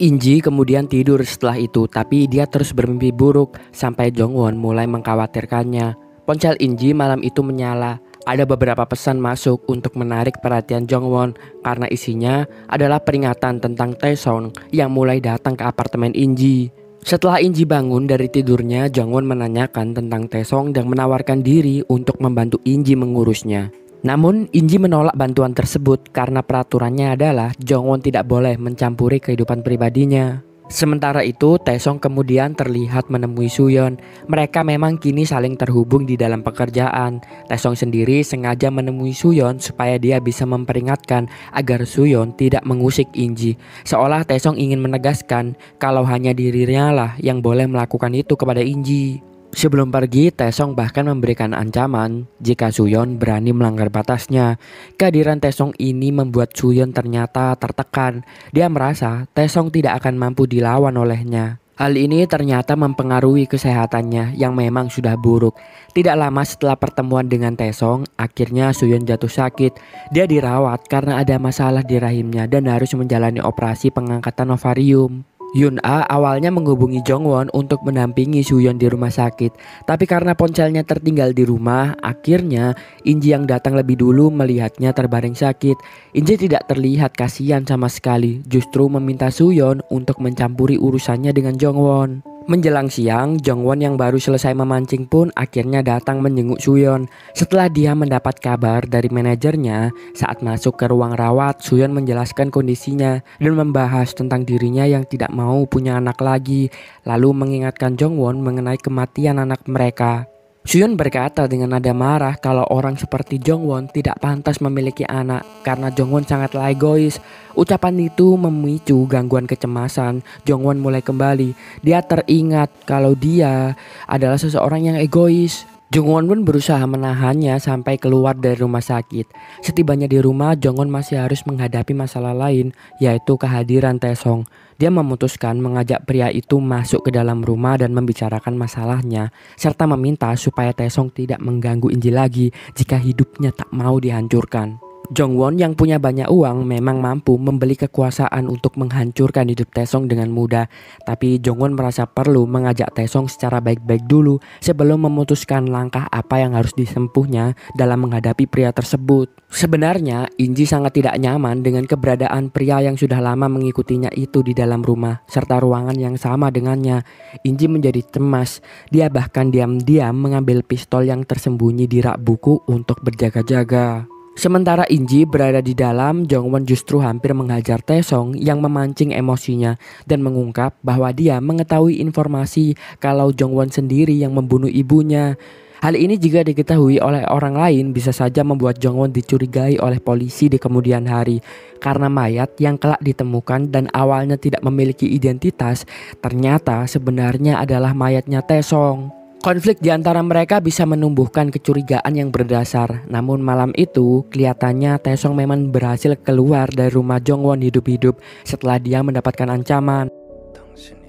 Inji kemudian tidur setelah itu, tapi dia terus bermimpi buruk sampai Jongwon mulai mengkhawatirkannya. Ponsel Inji malam itu menyala. Ada beberapa pesan masuk untuk menarik perhatian Jongwon karena isinya adalah peringatan tentang Taesong yang mulai datang ke apartemen Inji. Setelah Inji bangun dari tidurnya, Jongwon menanyakan tentang Taesong dan menawarkan diri untuk membantu Inji mengurusnya. Namun Inji menolak bantuan tersebut karena peraturannya adalah Jongwon tidak boleh mencampuri kehidupan pribadinya. Sementara itu Taesong kemudian terlihat menemui Suyeon. Mereka memang kini saling terhubung di dalam pekerjaan. Taesong sendiri sengaja menemui Suyeon supaya dia bisa memperingatkan agar Suyeon tidak mengusik Inji. Seolah Taesong ingin menegaskan kalau hanya dirinya lah yang boleh melakukan itu kepada Inji. Sebelum pergi, Taesong bahkan memberikan ancaman jika Suyeon berani melanggar batasnya. Kehadiran Taesong ini membuat Suyeon ternyata tertekan. Dia merasa Taesong tidak akan mampu dilawan olehnya. Hal ini ternyata mempengaruhi kesehatannya yang memang sudah buruk. Tidak lama setelah pertemuan dengan Taesong, akhirnya Suyeon jatuh sakit. Dia dirawat karena ada masalah di rahimnya dan harus menjalani operasi pengangkatan ovarium. Yun-a awalnya menghubungi Jongwon untuk mendampingi Suyeon di rumah sakit. Tapi karena ponselnya tertinggal di rumah, akhirnya Inji yang datang lebih dulu melihatnya terbaring sakit. Inji tidak terlihat kasihan sama sekali, justru meminta Suyeon untuk mencampuri urusannya dengan Jongwon. Menjelang siang, Jongwon yang baru selesai memancing pun akhirnya datang menjenguk Suyeon. Setelah dia mendapat kabar dari manajernya, saat masuk ke ruang rawat, Suyeon menjelaskan kondisinya dan membahas tentang dirinya yang tidak mau punya anak lagi, lalu mengingatkan Jongwon mengenai kematian anak mereka. Suyeon berkata dengan nada marah kalau orang seperti Jongwon tidak pantas memiliki anak karena Jongwon sangatlah egois. Ucapan itu memicu gangguan kecemasan. Jongwon mulai kembali. Dia teringat kalau dia adalah seseorang yang egois. Jongwon pun berusaha menahannya sampai keluar dari rumah sakit. Setibanya di rumah, Jongwon masih harus menghadapi masalah lain, yaitu kehadiran Taesong. Dia memutuskan mengajak pria itu masuk ke dalam rumah dan membicarakan masalahnya, serta meminta supaya Taesong tidak mengganggu Inji lagi jika hidupnya tak mau dihancurkan. Jongwon yang punya banyak uang memang mampu membeli kekuasaan untuk menghancurkan hidup Taesong dengan mudah. Tapi Jongwon merasa perlu mengajak Taesong secara baik-baik dulu sebelum memutuskan langkah apa yang harus disempuhnya dalam menghadapi pria tersebut. Sebenarnya Inji sangat tidak nyaman dengan keberadaan pria yang sudah lama mengikutinya itu di dalam rumah serta ruangan yang sama dengannya. Inji menjadi cemas. Dia bahkan diam-diam mengambil pistol yang tersembunyi di rak buku untuk berjaga-jaga. Sementara Inji berada di dalam, Jongwon justru hampir menghajar Taesong yang memancing emosinya dan mengungkap bahwa dia mengetahui informasi kalau Jongwon sendiri yang membunuh ibunya. Hal ini jika diketahui oleh orang lain bisa saja membuat Jongwon dicurigai oleh polisi di kemudian hari. Karena mayat yang kelak ditemukan dan awalnya tidak memiliki identitas, ternyata sebenarnya adalah mayatnya Taesong. Konflik di antara mereka bisa menumbuhkan kecurigaan yang berdasar. Namun malam itu kelihatannya Taesong memang berhasil keluar dari rumah Jongwon hidup-hidup setelah dia mendapatkan ancaman. 당신이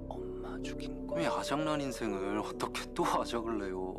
엄마 죽인 꿈이 아작난 인생을 어떻게 또 아작을 내요?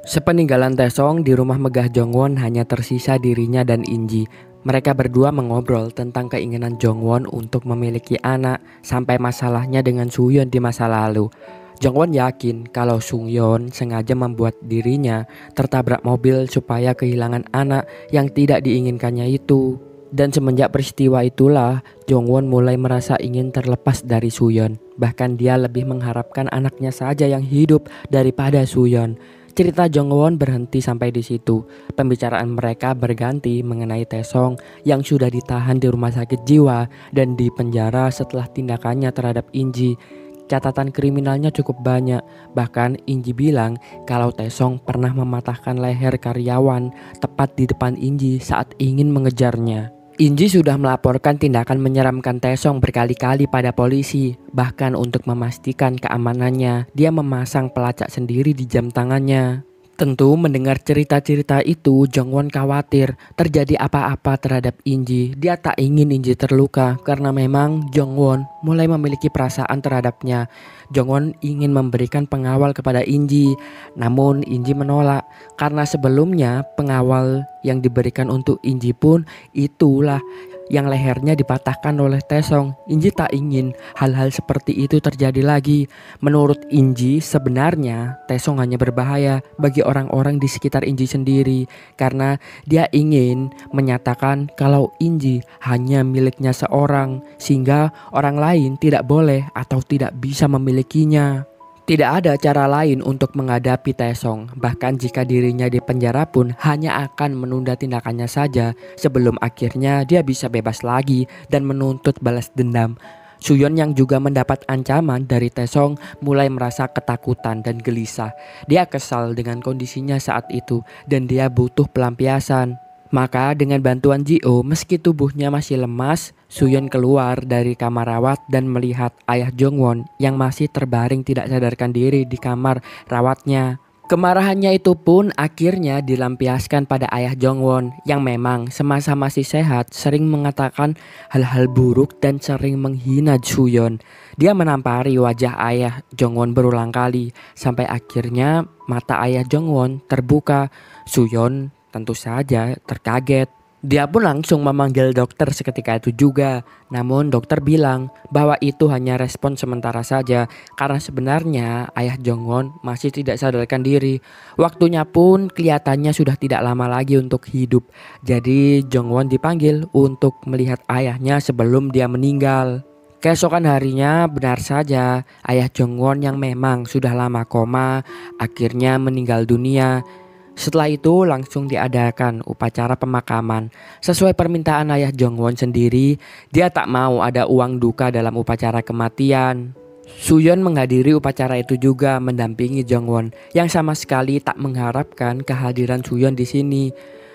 Sepeninggalan Taesong, di rumah megah Jongwon hanya tersisa dirinya dan Inji. Mereka berdua mengobrol tentang keinginan Jongwon untuk memiliki anak sampai masalahnya dengan Suyeon di masa lalu. Jongwon yakin kalau Suyeon sengaja membuat dirinya tertabrak mobil supaya kehilangan anak yang tidak diinginkannya itu. Dan semenjak peristiwa itulah, Jongwon mulai merasa ingin terlepas dari Suyeon. Bahkan dia lebih mengharapkan anaknya saja yang hidup daripada Suyeon. Cerita Jongwon berhenti sampai di situ. Pembicaraan mereka berganti mengenai Taesong yang sudah ditahan di rumah sakit jiwa dan di penjara setelah tindakannya terhadap Inji. Catatan kriminalnya cukup banyak. Bahkan Inji bilang kalau Taesong pernah mematahkan leher karyawan tepat di depan Inji saat ingin mengejarnya. Inji sudah melaporkan tindakan menyeramkan Taesong berkali-kali pada polisi. Bahkan untuk memastikan keamanannya, dia memasang pelacak sendiri di jam tangannya. Tentu mendengar cerita-cerita itu, Jongwon khawatir terjadi apa-apa terhadap Inji. Dia tak ingin Inji terluka karena memang Jongwon mulai memiliki perasaan terhadapnya. Jongwon ingin memberikan pengawal kepada Inji, namun Inji menolak karena sebelumnya pengawal yang diberikan untuk Inji pun itulah yang lehernya dipatahkan oleh Taesong. Inji tak ingin hal-hal seperti itu terjadi lagi. Menurut Inji, sebenarnya Taesong hanya berbahaya bagi orang-orang di sekitar Inji sendiri karena dia ingin menyatakan kalau Inji hanya miliknya seorang sehingga orang lain tidak boleh atau tidak bisa memilikinya. Tidak ada cara lain untuk menghadapi Taesong. Bahkan jika dirinya di penjara pun hanya akan menunda tindakannya saja sebelum akhirnya dia bisa bebas lagi dan menuntut balas dendam. Suyeon yang juga mendapat ancaman dari Taesong mulai merasa ketakutan dan gelisah. Dia kesal dengan kondisinya saat itu dan dia butuh pelampiasan. Maka dengan bantuan Ji-oh, meski tubuhnya masih lemas, Suyeon keluar dari kamar rawat dan melihat ayah Jongwon yang masih terbaring tidak sadarkan diri di kamar rawatnya. Kemarahannya itu pun akhirnya dilampiaskan pada ayah Jongwon yang memang semasa masih sehat sering mengatakan hal-hal buruk dan sering menghina Suyeon. Dia menampari wajah ayah Jongwon berulang kali sampai akhirnya mata ayah Jongwon terbuka. Suyeon tentu saja terkaget. Dia pun langsung memanggil dokter seketika itu juga. Namun dokter bilang bahwa itu hanya respon sementara saja karena sebenarnya ayah Jongwon masih tidak sadarkan diri. Waktunya pun kelihatannya sudah tidak lama lagi untuk hidup. Jadi Jongwon dipanggil untuk melihat ayahnya sebelum dia meninggal. Keesokan harinya benar saja ayah Jongwon yang memang sudah lama koma akhirnya meninggal dunia. Setelah itu langsung diadakan upacara pemakaman. Sesuai permintaan ayah Jongwon sendiri, dia tak mau ada uang duka dalam upacara kematian. Suyeon menghadiri upacara itu juga mendampingi Jongwon yang sama sekali tak mengharapkan kehadiran Suyeon di sini.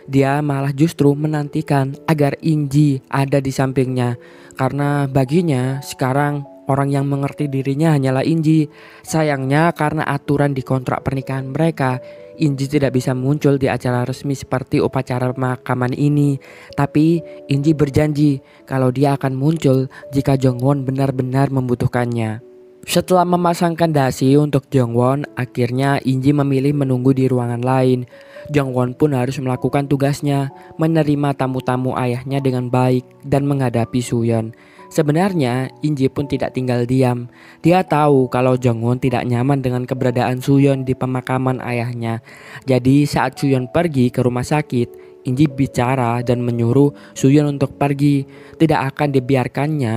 Dia malah justru menantikan agar Inji ada di sampingnya karena baginya sekarang orang yang mengerti dirinya hanyalah Inji. Sayangnya karena aturan di kontrak pernikahan mereka, Inji tidak bisa muncul di acara resmi seperti upacara pemakaman ini. Tapi Inji berjanji kalau dia akan muncul jika Jongwon benar-benar membutuhkannya. Setelah memasangkan dasi untuk Jongwon, akhirnya Inji memilih menunggu di ruangan lain. Jongwon pun harus melakukan tugasnya, menerima tamu-tamu ayahnya dengan baik dan menghadapi Suyeon. Sebenarnya Inji pun tidak tinggal diam. Dia tahu kalau Jongwon tidak nyaman dengan keberadaan Suyeon di pemakaman ayahnya. Jadi saat Suyeon pergi ke rumah sakit, Inji bicara dan menyuruh Suyeon untuk pergi. Tidak akan dibiarkannya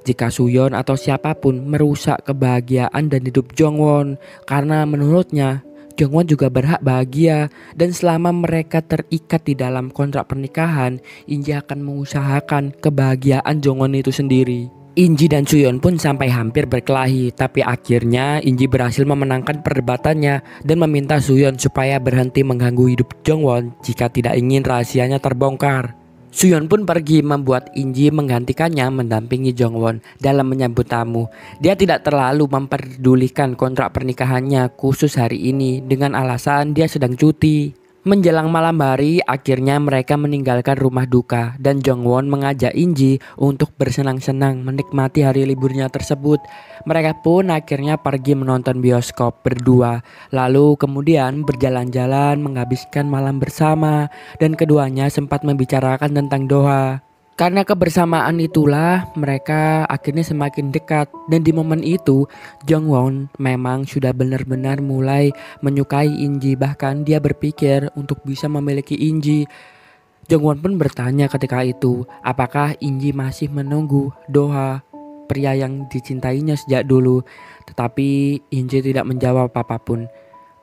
jika Suyeon atau siapapun merusak kebahagiaan dan hidup Jongwon. Karena menurutnya Jongwon juga berhak bahagia dan selama mereka terikat di dalam kontrak pernikahan, Inji akan mengusahakan kebahagiaan Jongwon itu sendiri. Inji dan Suyeon pun sampai hampir berkelahi, tapi akhirnya Inji berhasil memenangkan perdebatannya dan meminta Suyeon supaya berhenti mengganggu hidup Jongwon jika tidak ingin rahasianya terbongkar. Suyeon pun pergi membuat Inji menggantikannya mendampingi Jongwon dalam menyambut tamu. Dia tidak terlalu memperdulikan kontrak pernikahannya khusus hari ini dengan alasan dia sedang cuti. Menjelang malam hari, akhirnya mereka meninggalkan rumah duka dan Jongwon mengajak Inji untuk bersenang-senang menikmati hari liburnya tersebut. Mereka pun akhirnya pergi menonton bioskop berdua, lalu kemudian berjalan-jalan menghabiskan malam bersama dan keduanya sempat membicarakan tentang doha. Karena kebersamaan itulah mereka akhirnya semakin dekat dan di momen itu Jongwon memang sudah benar-benar mulai menyukai Inji, bahkan dia berpikir untuk bisa memiliki Inji. Jongwon pun bertanya ketika itu, apakah Inji masih menunggu Doha, pria yang dicintainya sejak dulu. Tetapi Inji tidak menjawab apapun.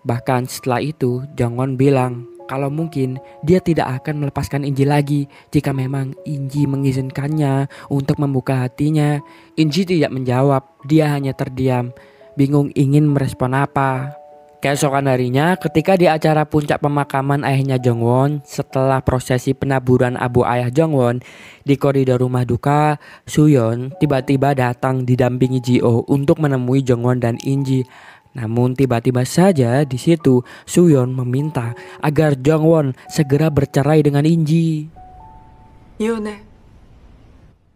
Bahkan setelah itu, Jongwon bilang kalau mungkin dia tidak akan melepaskan Inji lagi jika memang Inji mengizinkannya untuk membuka hatinya. Inji tidak menjawab, dia hanya terdiam, bingung ingin merespon apa. Keesokan harinya, ketika di acara puncak pemakaman ayahnya Jongwon, setelah prosesi penaburan abu ayah Jongwon di koridor rumah duka, Suyeon tiba-tiba datang didampingi Ji-oh untuk menemui Jongwon dan Inji. Namun tiba-tiba saja di situ Suyeon meminta agar Jongwon segera bercerai dengan Inji. 이혼해.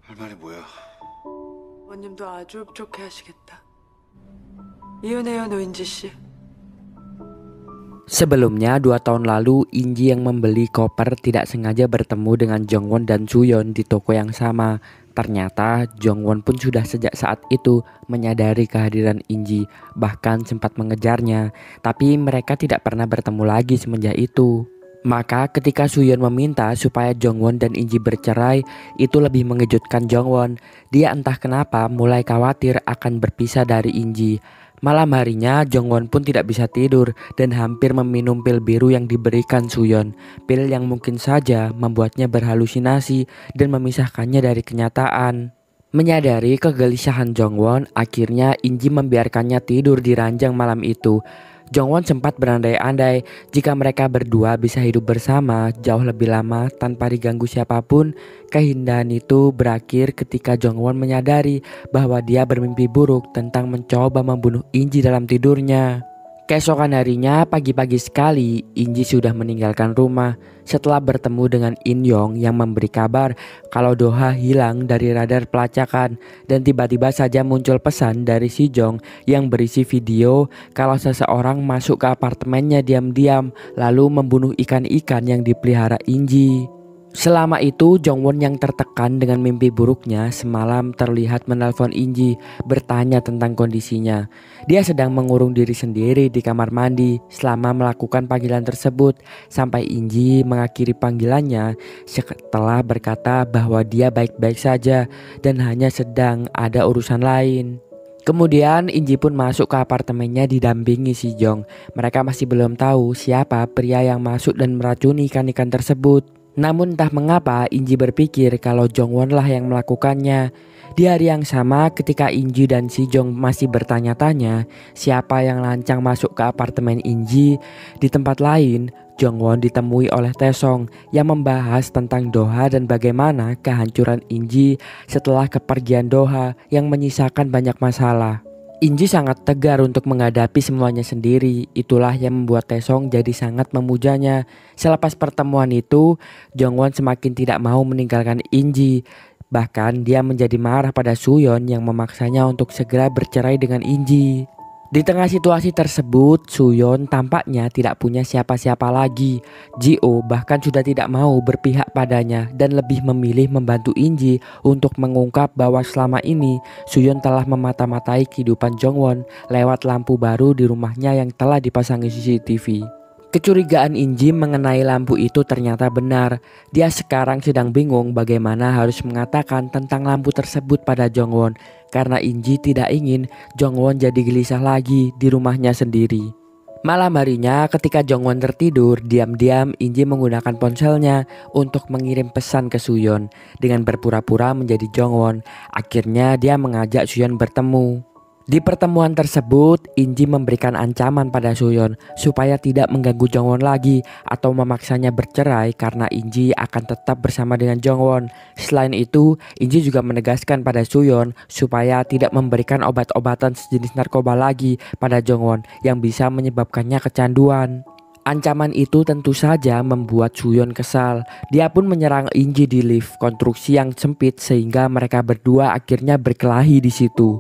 할 말이 뭐야? 아버님도 아주 흡족해하시겠다. 이혼해요, 노인지 씨. Sebelumnya 2 tahun lalu Inji yang membeli koper tidak sengaja bertemu dengan Jongwon dan Suyeon di toko yang sama. Ternyata Jongwon pun sudah sejak saat itu menyadari kehadiran Inji, bahkan sempat mengejarnya. Tapi mereka tidak pernah bertemu lagi semenjak itu. Maka ketika Suyeon meminta supaya Jongwon dan Inji bercerai, itu lebih mengejutkan Jongwon. Dia entah kenapa mulai khawatir akan berpisah dari Inji. Malam harinya Jongwon pun tidak bisa tidur dan hampir meminum pil biru yang diberikan Suyeon. Pil yang mungkin saja membuatnya berhalusinasi dan memisahkannya dari kenyataan. Menyadari kegelisahan Jongwon, akhirnya Inji membiarkannya tidur di ranjang malam itu. Jongwon sempat berandai-andai jika mereka berdua bisa hidup bersama jauh lebih lama tanpa diganggu siapapun. Keindahan itu berakhir ketika Jongwon menyadari bahwa dia bermimpi buruk tentang mencoba membunuh Inji dalam tidurnya. Keesokan harinya pagi-pagi sekali Inji sudah meninggalkan rumah setelah bertemu dengan In Yong yang memberi kabar kalau Doha hilang dari radar pelacakan, dan tiba-tiba saja muncul pesan dari Si Jong yang berisi video kalau seseorang masuk ke apartemennya diam-diam lalu membunuh ikan-ikan yang dipelihara Inji. Selama itu Jongwon yang tertekan dengan mimpi buruknya semalam terlihat menelpon Inji bertanya tentang kondisinya. Dia sedang mengurung diri sendiri di kamar mandi selama melakukan panggilan tersebut sampai Inji mengakhiri panggilannya setelah berkata bahwa dia baik-baik saja dan hanya sedang ada urusan lain. Kemudian Inji pun masuk ke apartemennya didampingi Si Jong. Mereka masih belum tahu siapa pria yang masuk dan meracuni ikan-ikan tersebut. Namun entah mengapa Inji berpikir kalau Jongwon lah yang melakukannya. Di hari yang sama ketika Inji dan Si Jong masih bertanya-tanya siapa yang lancang masuk ke apartemen Inji, di tempat lain Jongwon ditemui oleh Taesong yang membahas tentang Doha dan bagaimana kehancuran Inji setelah kepergian Doha yang menyisakan banyak masalah. Inji sangat tegar untuk menghadapi semuanya sendiri. Itulah yang membuat Taesong jadi sangat memujanya. Selepas pertemuan itu, Jongwon semakin tidak mau meninggalkan Inji. Bahkan dia menjadi marah pada Suyeon yang memaksanya untuk segera bercerai dengan Inji. Di tengah situasi tersebut, Suyeon tampaknya tidak punya siapa-siapa lagi. Ji-oh bahkan sudah tidak mau berpihak padanya dan lebih memilih membantu Inji untuk mengungkap bahwa selama ini Suyeon telah memata-matai kehidupan Jongwon lewat lampu baru di rumahnya yang telah dipasangi CCTV. Kecurigaan Inji mengenai lampu itu ternyata benar. Dia sekarang sedang bingung bagaimana harus mengatakan tentang lampu tersebut pada Jongwon, karena Inji tidak ingin Jongwon jadi gelisah lagi di rumahnya sendiri. Malam harinya ketika Jongwon tertidur, diam-diam Inji menggunakan ponselnya untuk mengirim pesan ke Suyeon dengan berpura-pura menjadi Jongwon. Akhirnya dia mengajak Suyeon bertemu. Di pertemuan tersebut, Inji memberikan ancaman pada Suyeon supaya tidak mengganggu Jongwon lagi atau memaksanya bercerai karena Inji akan tetap bersama dengan Jongwon. Selain itu, Inji juga menegaskan pada Suyeon supaya tidak memberikan obat-obatan sejenis narkoba lagi pada Jongwon yang bisa menyebabkannya kecanduan. Ancaman itu tentu saja membuat Suyeon kesal. Dia pun menyerang Inji di lift konstruksi yang sempit sehingga mereka berdua akhirnya berkelahi di situ.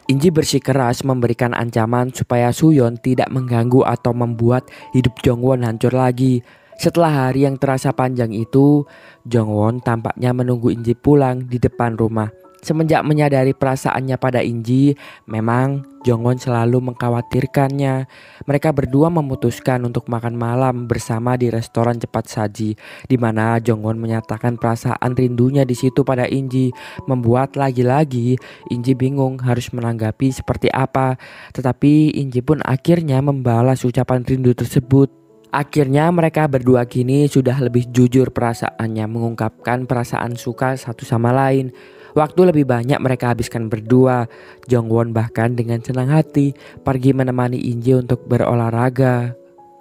Inji bersikeras memberikan ancaman supaya Suyeon tidak mengganggu atau membuat hidup Jongwon hancur lagi. Setelah hari yang terasa panjang itu, Jongwon tampaknya menunggu Inji pulang di depan rumah. Semenjak menyadari perasaannya pada Inji, memang Jongwon selalu mengkhawatirkannya. Mereka berdua memutuskan untuk makan malam bersama di restoran cepat saji, di mana Jongwon menyatakan perasaan rindunya di situ pada Inji, membuat lagi-lagi Inji bingung harus menanggapi seperti apa. Tetapi Inji pun akhirnya membalas ucapan rindu tersebut. Akhirnya mereka berdua kini sudah lebih jujur perasaannya, mengungkapkan perasaan suka satu sama lain. Waktu lebih banyak mereka habiskan berdua. Jongwon bahkan dengan senang hati pergi menemani Inji untuk berolahraga.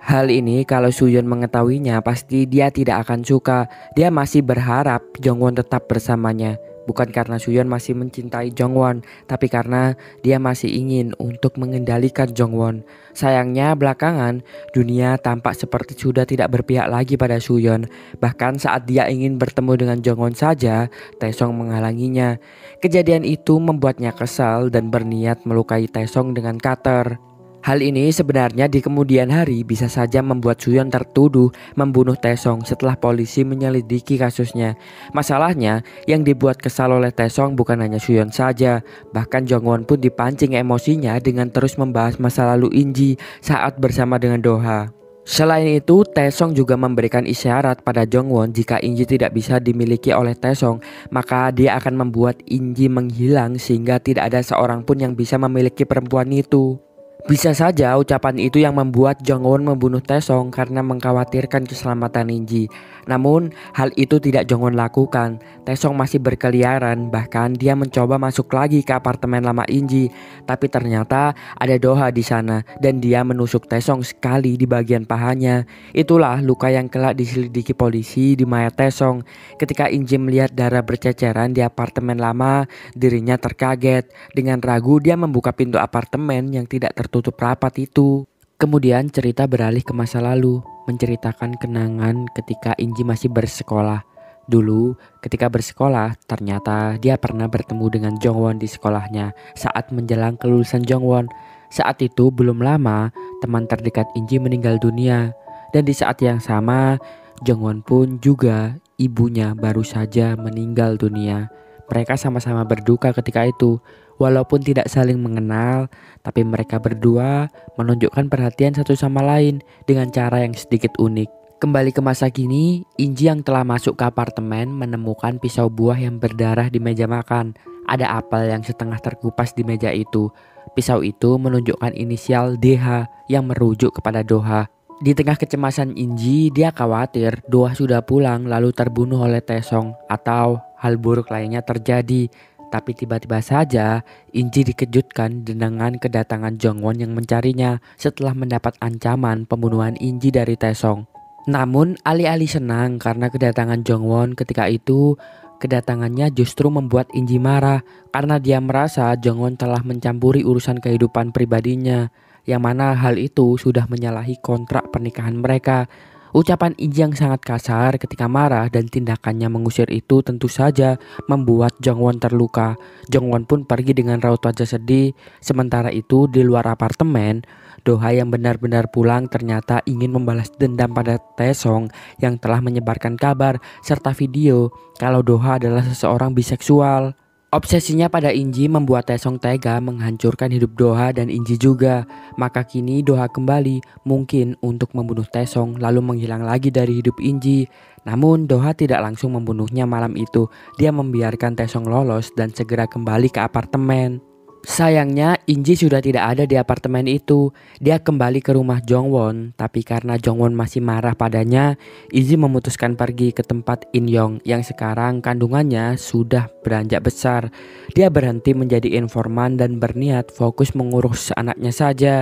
Hal ini kalau Suyeon mengetahuinya pasti dia tidak akan suka. Dia masih berharap Jongwon tetap bersamanya. Bukan karena Suyeon masih mencintai Jongwon, tapi karena dia masih ingin untuk mengendalikan Jongwon. Sayangnya belakangan dunia tampak seperti sudah tidak berpihak lagi pada Suyeon. Bahkan saat dia ingin bertemu dengan Jongwon saja, Taesong menghalanginya. Kejadian itu membuatnya kesal dan berniat melukai Taesong dengan cutter. Hal ini sebenarnya di kemudian hari bisa saja membuat Suyeon tertuduh membunuh Taesong setelah polisi menyelidiki kasusnya. Masalahnya, yang dibuat kesal oleh Taesong bukan hanya Suyeon saja, bahkan Jongwon pun dipancing emosinya dengan terus membahas masa lalu Inji saat bersama dengan Doha. Selain itu, Taesong juga memberikan isyarat pada Jongwon jika Inji tidak bisa dimiliki oleh Taesong, maka dia akan membuat Inji menghilang sehingga tidak ada seorang pun yang bisa memiliki perempuan itu. Bisa saja ucapan itu yang membuat Jongwon membunuh Taesong karena mengkhawatirkan keselamatan Inji. Namun hal itu tidak Jongwon lakukan. Taesong masih berkeliaran, bahkan dia mencoba masuk lagi ke apartemen lama Inji. Tapi ternyata ada Doha di sana dan dia menusuk Taesong sekali di bagian pahanya. Itulah luka yang kelak diselidiki polisi di mayat Taesong. Ketika Inji melihat darah berceceran di apartemen lama, dirinya terkaget. Dengan ragu dia membuka pintu apartemen yang tidak tertutup rapat itu. Kemudian cerita beralih ke masa lalu, menceritakan kenangan ketika Inji masih bersekolah. Dulu ketika bersekolah, ternyata dia pernah bertemu dengan Jongwon di sekolahnya saat menjelang kelulusan Jongwon. Saat itu belum lama, teman terdekat Inji meninggal dunia. Dan di saat yang sama, Jongwon pun juga ibunya baru saja meninggal dunia. Mereka sama-sama berduka ketika itu. Walaupun tidak saling mengenal, tapi mereka berdua menunjukkan perhatian satu sama lain dengan cara yang sedikit unik. Kembali ke masa kini, Inji yang telah masuk ke apartemen menemukan pisau buah yang berdarah di meja makan. Ada apel yang setengah terkupas di meja itu. Pisau itu menunjukkan inisial DH yang merujuk kepada Doha. Di tengah kecemasan Inji, dia khawatir Doha sudah pulang lalu terbunuh oleh Taesong atau hal buruk lainnya terjadi. Tapi tiba-tiba saja Inji dikejutkan dengan kedatangan Jongwon yang mencarinya setelah mendapat ancaman pembunuhan Inji dari Taesong. Namun alih-alih senang karena kedatangan Jongwon ketika itu, kedatangannya justru membuat Inji marah karena dia merasa Jongwon telah mencampuri urusan kehidupan pribadinya, yang mana hal itu sudah menyalahi kontrak pernikahan mereka. Ucapan Inji yang sangat kasar ketika marah dan tindakannya mengusir itu tentu saja membuat Jongwon terluka. Jongwon pun pergi dengan raut wajah sedih. Sementara itu di luar apartemen, Doha yang benar-benar pulang ternyata ingin membalas dendam pada Taesong yang telah menyebarkan kabar serta video kalau Doha adalah seseorang biseksual. Obsesinya pada Inji membuat Taesong tega menghancurkan hidup Doha dan Inji juga. Maka kini Doha kembali mungkin untuk membunuh Taesong lalu menghilang lagi dari hidup Inji. Namun Doha tidak langsung membunuhnya malam itu. Dia membiarkan Taesong lolos dan segera kembali ke apartemen. Sayangnya Inji sudah tidak ada di apartemen itu. Dia kembali ke rumah Jongwon, tapi karena Jongwon masih marah padanya, Inji memutuskan pergi ke tempat In-young yang sekarang kandungannya sudah beranjak besar. Dia berhenti menjadi informan dan berniat fokus mengurus anaknya saja.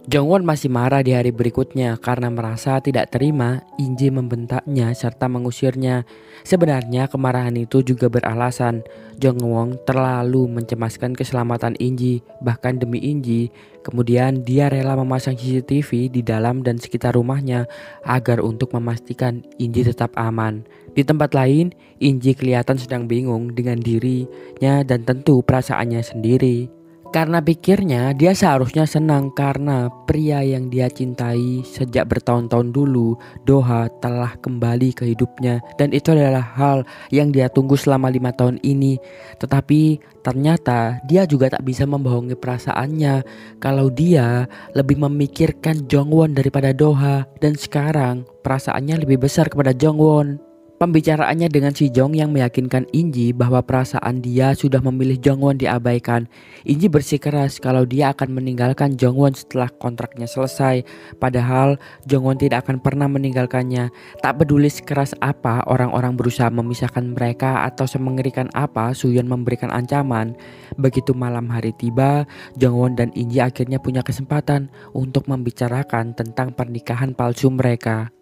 Jongwon masih marah di hari berikutnya karena merasa tidak terima Inji membentaknya serta mengusirnya. Sebenarnya kemarahan itu juga beralasan. Jongwon terlalu mencemaskan keselamatan Inji, bahkan demi Inji. Kemudian dia rela memasang CCTV di dalam dan sekitar rumahnya agar untuk memastikan Inji tetap aman. Di tempat lain, Inji kelihatan sedang bingung dengan dirinya dan tentu perasaannya sendiri. Karena pikirnya dia seharusnya senang karena pria yang dia cintai sejak bertahun-tahun dulu, Doha, telah kembali ke hidupnya. Dan itu adalah hal yang dia tunggu selama 5 tahun ini. Tetapi ternyata dia juga tak bisa membohongi perasaannya kalau dia lebih memikirkan Jongwon daripada Doha. Dan sekarang perasaannya lebih besar kepada Jongwon. Pembicaraannya dengan si Jong yang meyakinkan Inji bahwa perasaan dia sudah memilih Jongwon diabaikan. Inji bersikeras kalau dia akan meninggalkan Jongwon setelah kontraknya selesai. Padahal Jongwon tidak akan pernah meninggalkannya. Tak peduli sekeras apa orang-orang berusaha memisahkan mereka atau semengerikan apa Suyeon memberikan ancaman. Begitu malam hari tiba, Jongwon dan Inji akhirnya punya kesempatan untuk membicarakan tentang pernikahan palsu mereka.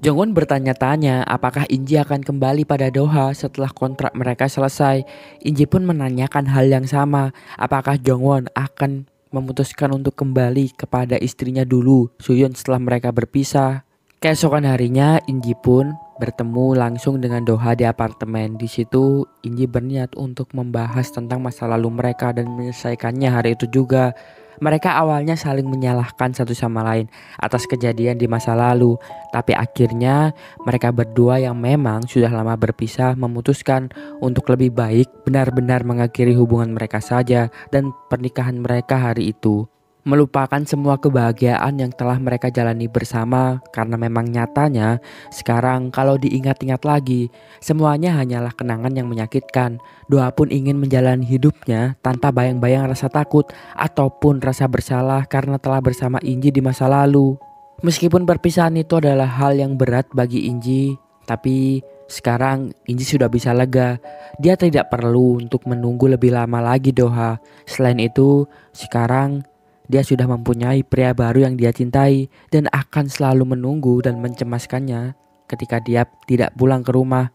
Jongwon bertanya-tanya apakah Inji akan kembali pada Doha setelah kontrak mereka selesai. Inji pun menanyakan hal yang sama, apakah Jongwon akan memutuskan untuk kembali kepada istrinya dulu, Suyeon, setelah mereka berpisah. Keesokan harinya Inji pun bertemu langsung dengan Doha di apartemen. Di situ Inji berniat untuk membahas tentang masa lalu mereka dan menyelesaikannya hari itu juga. Mereka awalnya saling menyalahkan satu sama lain atas kejadian di masa lalu. Tapi akhirnya mereka berdua yang memang sudah lama berpisah memutuskan untuk lebih baik benar-benar mengakhiri hubungan mereka saja dan pernikahan mereka hari itu. Melupakan semua kebahagiaan yang telah mereka jalani bersama karena memang nyatanya sekarang kalau diingat-ingat lagi semuanya hanyalah kenangan yang menyakitkan. Doa pun ingin menjalani hidupnya tanpa bayang-bayang rasa takut ataupun rasa bersalah karena telah bersama Inji di masa lalu. Meskipun perpisahan itu adalah hal yang berat bagi Inji, tapi sekarang Inji sudah bisa lega. Dia tidak perlu untuk menunggu lebih lama lagi Doha. Selain itu, sekarang dia sudah mempunyai pria baru yang dia cintai dan akan selalu menunggu dan mencemaskannya ketika dia tidak pulang ke rumah.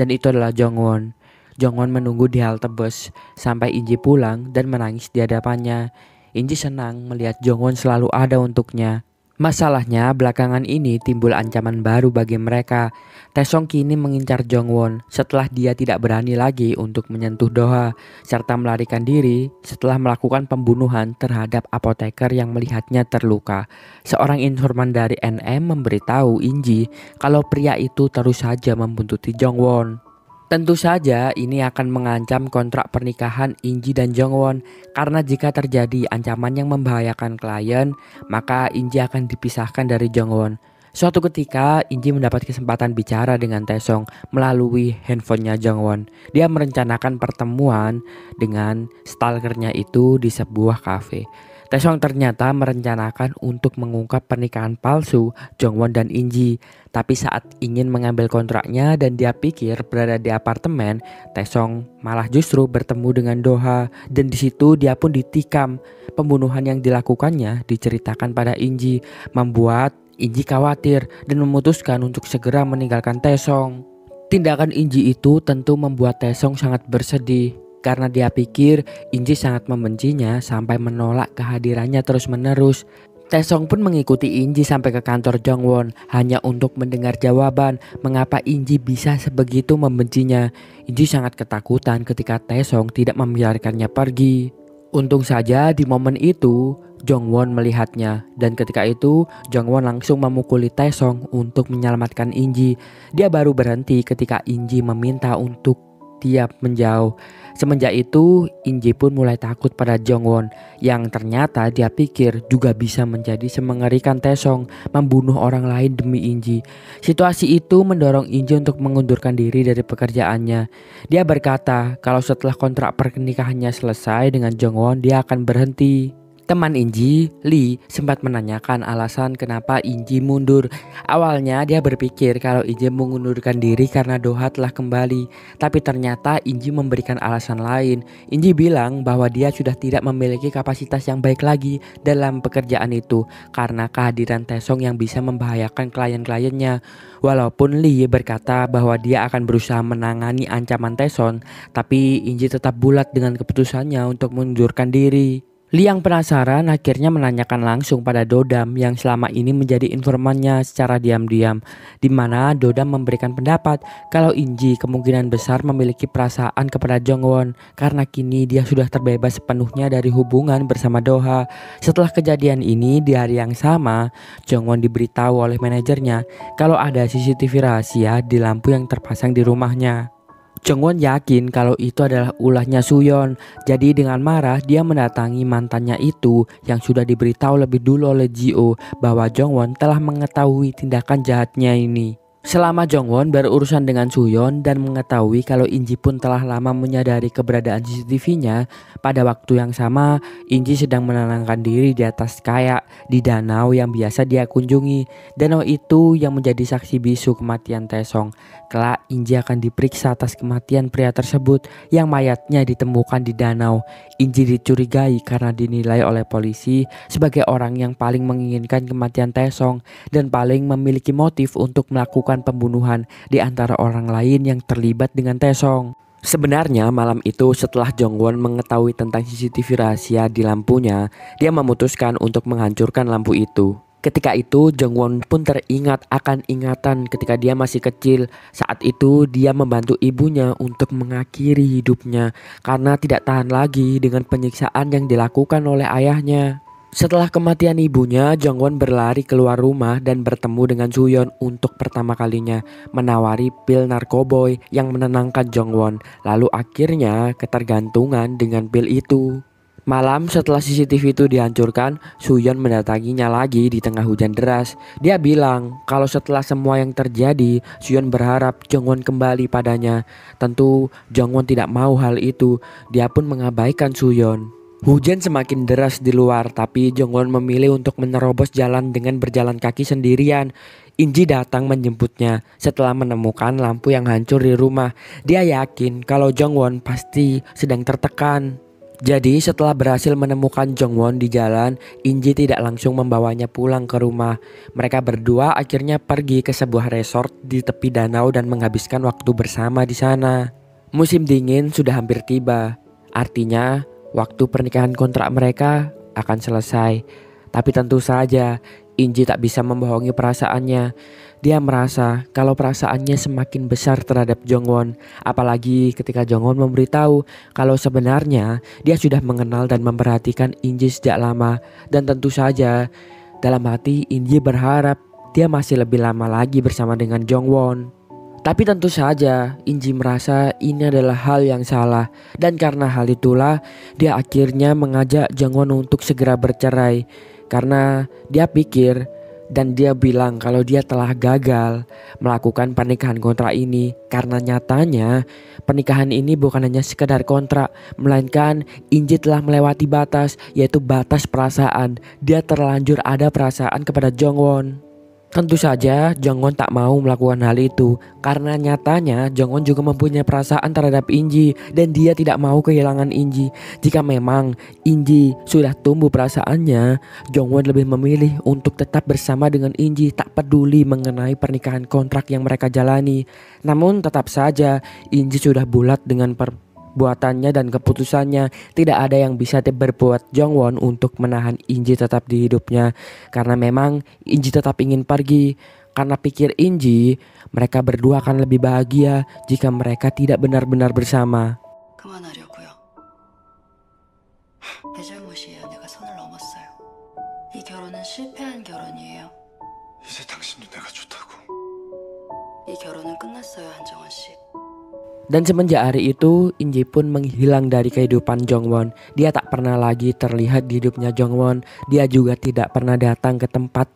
Dan itu adalah Jongwon. Jongwon menunggu di halte bus sampai Inji pulang dan menangis di hadapannya. Inji senang melihat Jongwon selalu ada untuknya. Masalahnya belakangan ini timbul ancaman baru bagi mereka. Taesong kini mengincar Jongwon setelah dia tidak berani lagi untuk menyentuh Doha serta melarikan diri setelah melakukan pembunuhan terhadap apoteker yang melihatnya terluka. Seorang informan dari NM memberitahu Inji kalau pria itu terus saja membuntuti Jongwon. Tentu saja ini akan mengancam kontrak pernikahan Inji dan Jongwon karena jika terjadi ancaman yang membahayakan klien, maka Inji akan dipisahkan dari Jongwon. Suatu ketika Inji mendapat kesempatan bicara dengan Taesong melalui handphonenya Jongwon. Dia merencanakan pertemuan dengan stalkernya itu di sebuah kafe. Taesong ternyata merencanakan untuk mengungkap pernikahan palsu Jongwon dan Inji. Tapi saat ingin mengambil kontraknya dan dia pikir berada di apartemen, Taesong malah justru bertemu dengan Doha. Dan di situ dia pun ditikam. Pembunuhan yang dilakukannya diceritakan pada Inji, membuat Inji khawatir dan memutuskan untuk segera meninggalkan Taesong. Tindakan Inji itu tentu membuat Taesong sangat bersedih. Karena dia pikir Inji sangat membencinya sampai menolak kehadirannya terus-menerus. Taesong pun mengikuti Inji sampai ke kantor Jongwon hanya untuk mendengar jawaban mengapa Inji bisa sebegitu membencinya. Inji sangat ketakutan ketika Taesong tidak membiarkannya pergi. Untung saja di momen itu Jongwon melihatnya dan ketika itu Jongwon langsung memukuli Taesong untuk menyelamatkan Inji. Dia baru berhenti ketika Inji meminta untuk dia menjauh. Semenjak itu Inji pun mulai takut pada Jongwon yang ternyata dia pikir juga bisa menjadi semengerikan Taesong membunuh orang lain demi Inji. Situasi itu mendorong Inji untuk mengundurkan diri dari pekerjaannya. Dia berkata kalau setelah kontrak pernikahannya selesai dengan Jongwon dia akan berhenti. Teman Inji, Lee, sempat menanyakan alasan kenapa Inji mundur. Awalnya dia berpikir kalau Inji mengundurkan diri karena Doha telah kembali. Tapi ternyata Inji memberikan alasan lain. Inji bilang bahwa dia sudah tidak memiliki kapasitas yang baik lagi dalam pekerjaan itu karena kehadiran Taesong yang bisa membahayakan klien-kliennya. Walaupun Lee berkata bahwa dia akan berusaha menangani ancaman Taesong, tapi Inji tetap bulat dengan keputusannya untuk mengundurkan diri. Liang penasaran akhirnya menanyakan langsung pada Dodam yang selama ini menjadi informannya secara diam-diam, di mana Dodam memberikan pendapat kalau Inji kemungkinan besar memiliki perasaan kepada Jongwon karena kini dia sudah terbebas sepenuhnya dari hubungan bersama Doha. Setelah kejadian ini di hari yang sama, Jongwon diberitahu oleh manajernya kalau ada CCTV rahasia di lampu yang terpasang di rumahnya. Jongwon yakin kalau itu adalah ulahnya Suyeon. Jadi dengan marah dia mendatangi mantannya itu yang sudah diberitahu lebih dulu oleh Jio bahwa Jongwon telah mengetahui tindakan jahatnya ini. Selama Jongwon berurusan dengan Suyeon dan mengetahui kalau Inji pun telah lama menyadari keberadaan CCTV-nya, pada waktu yang sama Inji sedang menenangkan diri di atas kayak di danau yang biasa dia kunjungi. Danau itu yang menjadi saksi bisu kematian Taesong. Kelak Inji akan diperiksa atas kematian pria tersebut yang mayatnya ditemukan di danau. Inji dicurigai karena dinilai oleh polisi sebagai orang yang paling menginginkan kematian Taesong dan paling memiliki motif untuk melakukan pembunuhan di antara orang lain yang terlibat dengan Taesong. Sebenarnya malam itu setelah Jongwon mengetahui tentang CCTV rahasia di lampunya, dia memutuskan untuk menghancurkan lampu itu. Ketika itu Jongwon pun teringat akan ingatan ketika dia masih kecil. Saat itu dia membantu ibunya untuk mengakhiri hidupnya karena tidak tahan lagi dengan penyiksaan yang dilakukan oleh ayahnya. Setelah kematian ibunya, Jongwon berlari keluar rumah dan bertemu dengan Suyeon untuk pertama kalinya, menawari pil narkoboy yang menenangkan Jongwon. Lalu akhirnya ketergantungan dengan pil itu. Malam setelah CCTV itu dihancurkan, Suyeon mendatanginya lagi di tengah hujan deras. Dia bilang kalau setelah semua yang terjadi, Suyeon berharap Jongwon kembali padanya. Tentu Jongwon tidak mau hal itu, dia pun mengabaikan Suyeon. Hujan semakin deras di luar, tapi Jongwon memilih untuk menerobos jalan dengan berjalan kaki sendirian. Inji datang menjemputnya setelah menemukan lampu yang hancur di rumah. Dia yakin kalau Jongwon pasti sedang tertekan. Jadi setelah berhasil menemukan Jongwon di jalan, Inji tidak langsung membawanya pulang ke rumah. Mereka berdua akhirnya pergi ke sebuah resort di tepi danau dan menghabiskan waktu bersama di sana. Musim dingin sudah hampir tiba. Artinya waktu pernikahan kontrak mereka akan selesai. Tapi tentu saja Inji tak bisa membohongi perasaannya. Dia merasa kalau perasaannya semakin besar terhadap Jongwon. Apalagi ketika Jongwon memberitahu kalau sebenarnya dia sudah mengenal dan memperhatikan Inji sejak lama. Dan tentu saja dalam hati Inji berharap dia masih lebih lama lagi bersama dengan Jongwon. Tapi tentu saja Inji merasa ini adalah hal yang salah. Dan karena hal itulah dia akhirnya mengajak Jongwon untuk segera bercerai. Karena dia pikir dan dia bilang kalau dia telah gagal melakukan pernikahan kontrak ini. Karena nyatanya pernikahan ini bukan hanya sekedar kontrak, melainkan Inji telah melewati batas, yaitu batas perasaan. Dia terlanjur ada perasaan kepada Jongwon. Tentu saja Jongwon tak mau melakukan hal itu karena nyatanya Jongwon juga mempunyai perasaan terhadap Inji dan dia tidak mau kehilangan Inji. Jika memang Inji sudah tumbuh perasaannya, Jongwon lebih memilih untuk tetap bersama dengan Inji, tak peduli mengenai pernikahan kontrak yang mereka jalani. Namun tetap saja Inji sudah bulat dengan perbuatannya dan keputusannya. Tidak ada yang bisa berbuat Jongwon untuk menahan Inji tetap di hidupnya. Karena memang Inji tetap ingin pergi. Karena pikir Inji, mereka berdua akan lebih bahagia jika mereka tidak benar-benar bersama. 그만하려고요. 내 잘못이에요. 내가 선을 넘었어요. 이 결혼은 실패한 결혼이에요. 이제 당신도 내가 좋다고. 이 결혼은 끝났어요, 한정원 씨. Dan semenjak hari itu, Inji pun menghilang dari kehidupan Jongwon. Dia tak pernah lagi terlihat di hidupnya Jongwon. Dia juga tidak pernah datang ke tempat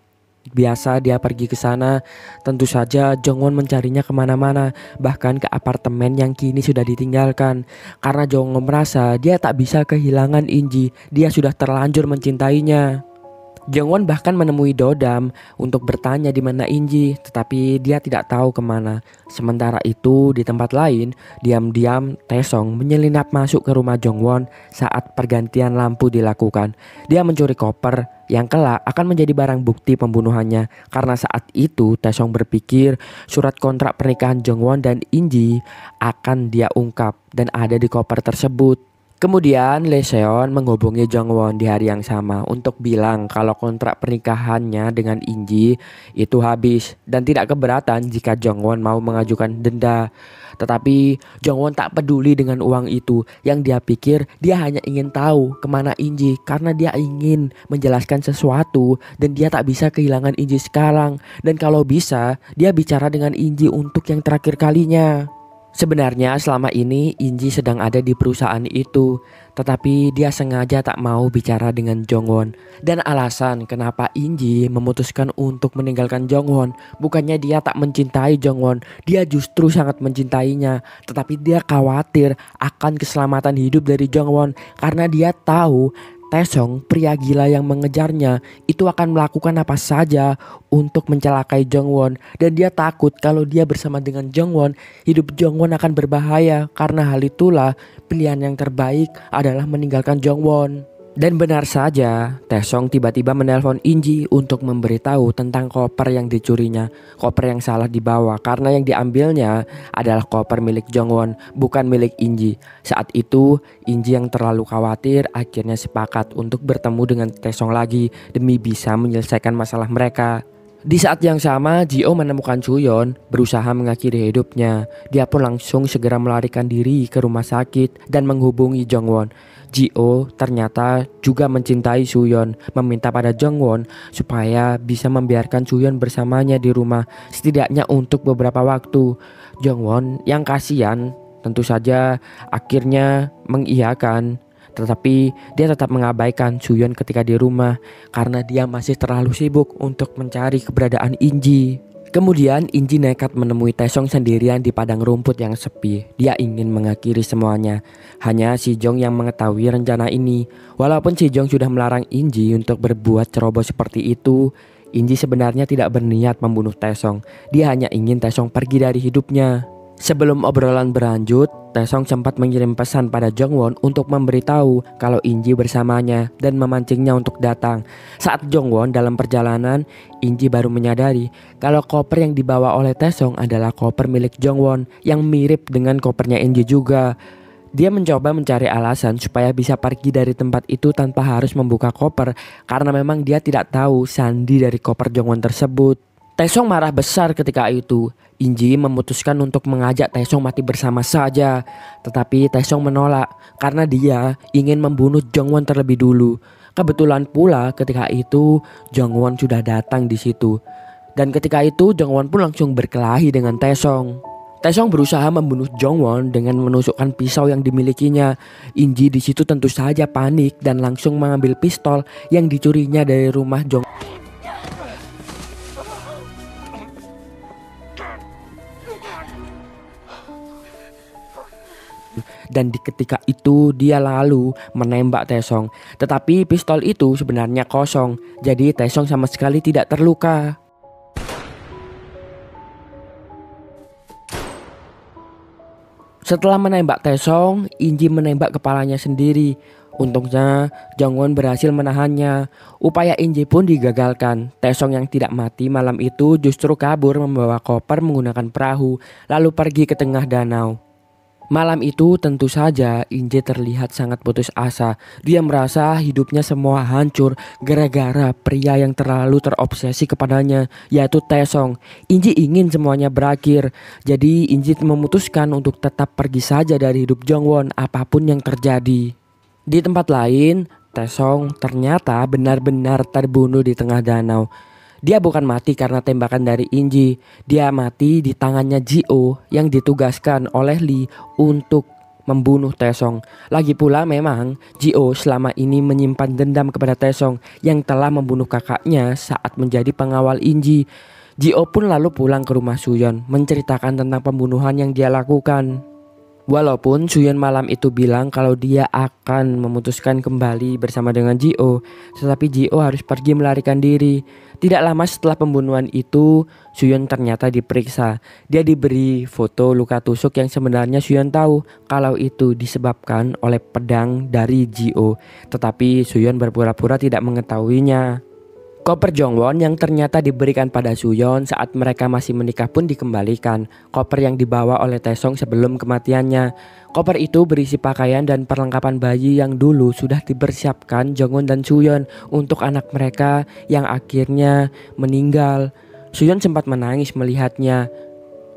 biasa dia pergi ke sana. Tentu saja Jongwon mencarinya kemana-mana, bahkan ke apartemen yang kini sudah ditinggalkan. Karena Jongwon merasa dia tak bisa kehilangan Inji. Dia sudah terlanjur mencintainya. Jongwon bahkan menemui Dodam untuk bertanya di mana Inji, tetapi dia tidak tahu kemana. Sementara itu di tempat lain, diam-diam Taesong menyelinap masuk ke rumah Jongwon saat pergantian lampu dilakukan. Dia mencuri koper yang kelak akan menjadi barang bukti pembunuhannya. Karena saat itu Taesong berpikir surat kontrak pernikahan Jongwon dan Inji akan dia ungkap dan ada di koper tersebut. Kemudian Lee Seon menghubungi Jongwon di hari yang sama untuk bilang kalau kontrak pernikahannya dengan Inji itu habis dan tidak keberatan jika Jongwon mau mengajukan denda. Tetapi Jongwon tak peduli dengan uang itu, yang dia pikir dia hanya ingin tahu kemana Inji karena dia ingin menjelaskan sesuatu dan dia tak bisa kehilangan Inji sekarang. Dan kalau bisa dia bicara dengan Inji untuk yang terakhir kalinya. Sebenarnya selama ini Inji sedang ada di perusahaan itu, tetapi dia sengaja tak mau bicara dengan Jongwon. Dan alasan kenapa Inji memutuskan untuk meninggalkan Jongwon, bukannya dia tak mencintai Jongwon, dia justru sangat mencintainya. Tetapi dia khawatir akan keselamatan hidup dari Jongwon karena dia tahu Taesong, pria gila yang mengejarnya, itu akan melakukan apa saja untuk mencelakai Jongwon. Dan dia takut kalau dia bersama dengan Jongwon, hidup Jongwon akan berbahaya. Karena hal itulah pilihan yang terbaik adalah meninggalkan Jongwon. Dan benar saja, Taesong tiba-tiba menelpon Inji untuk memberitahu tentang koper yang dicurinya. Koper yang salah dibawa karena yang diambilnya adalah koper milik Jongwon, bukan milik Inji. Saat itu, Inji yang terlalu khawatir akhirnya sepakat untuk bertemu dengan Taesong lagi demi bisa menyelesaikan masalah mereka. Di saat yang sama, Ji-oh menemukan Suyeon berusaha mengakhiri hidupnya. Dia pun langsung segera melarikan diri ke rumah sakit dan menghubungi Jongwon. Ji-oh ternyata juga mencintai Suyeon, meminta pada Jongwon supaya bisa membiarkan Suyeon bersamanya di rumah setidaknya untuk beberapa waktu. Jongwon yang kasihan tentu saja akhirnya mengiyakan, tetapi dia tetap mengabaikan Suyeon ketika di rumah karena dia masih terlalu sibuk untuk mencari keberadaan Inji. Kemudian Inji nekat menemui Taesong sendirian di padang rumput yang sepi. Dia ingin mengakhiri semuanya. Hanya Si Jong yang mengetahui rencana ini. Walaupun Si Jong sudah melarang Inji untuk berbuat ceroboh seperti itu, Inji sebenarnya tidak berniat membunuh Taesong. Dia hanya ingin Taesong pergi dari hidupnya. Sebelum obrolan berlanjut, Taesong sempat mengirim pesan pada Jongwon untuk memberitahu kalau Inji bersamanya dan memancingnya untuk datang. Saat Jongwon dalam perjalanan, Inji baru menyadari kalau koper yang dibawa oleh Taesong adalah koper milik Jongwon yang mirip dengan kopernya Inji juga. Dia mencoba mencari alasan supaya bisa pergi dari tempat itu tanpa harus membuka koper karena memang dia tidak tahu sandi dari koper Jongwon tersebut. Taesong marah besar ketika itu. Inji memutuskan untuk mengajak Taesong mati bersama saja. Tetapi Taesong menolak karena dia ingin membunuh Jongwon terlebih dulu. Kebetulan pula ketika itu Jongwon sudah datang di situ. Dan ketika itu Jongwon pun langsung berkelahi dengan Taesong. Taesong berusaha membunuh Jongwon dengan menusukkan pisau yang dimilikinya. Inji di situ tentu saja panik dan langsung mengambil pistol yang dicurinya dari rumah Jongwon. Dan di ketika itu dia lalu menembak Taesong. Tetapi pistol itu sebenarnya kosong. Jadi Taesong sama sekali tidak terluka. Setelah menembak Taesong, Inji menembak kepalanya sendiri. Untungnya Jongwon berhasil menahannya. Upaya Inji pun digagalkan. Taesong yang tidak mati malam itu justru kabur membawa koper menggunakan perahu lalu pergi ke tengah danau. Malam itu tentu saja Inji terlihat sangat putus asa. Dia merasa hidupnya semua hancur gara-gara pria yang terlalu terobsesi kepadanya, yaitu Taesong. Inji ingin semuanya berakhir. Jadi Inji memutuskan untuk tetap pergi saja dari hidup Jongwon apapun yang terjadi. Di tempat lain, Taesong ternyata benar-benar terbunuh di tengah danau. Dia bukan mati karena tembakan dari Inji. Dia mati di tangannya Ji-oh yang ditugaskan oleh Lee untuk membunuh Taesong. Lagi pula memang Ji-oh selama ini menyimpan dendam kepada Taesong yang telah membunuh kakaknya saat menjadi pengawal Inji. Ji-oh pun lalu pulang ke rumah Suyeon menceritakan tentang pembunuhan yang dia lakukan. Walaupun Suyeon malam itu bilang kalau dia akan memutuskan kembali bersama dengan Ji-oh, tetapi Ji-oh harus pergi melarikan diri. Tidak lama setelah pembunuhan itu, Suyeon ternyata diperiksa. Dia diberi foto luka tusuk yang sebenarnya Suyeon tahu kalau itu disebabkan oleh pedang dari Ji-oh, tetapi Suyeon berpura-pura tidak mengetahuinya. Koper Jongwon yang ternyata diberikan pada Suyeon saat mereka masih menikah pun dikembalikan. Koper yang dibawa oleh Taesung sebelum kematiannya. Koper itu berisi pakaian dan perlengkapan bayi yang dulu sudah dipersiapkan Jongwon dan Suyeon untuk anak mereka yang akhirnya meninggal. Suyeon sempat menangis melihatnya.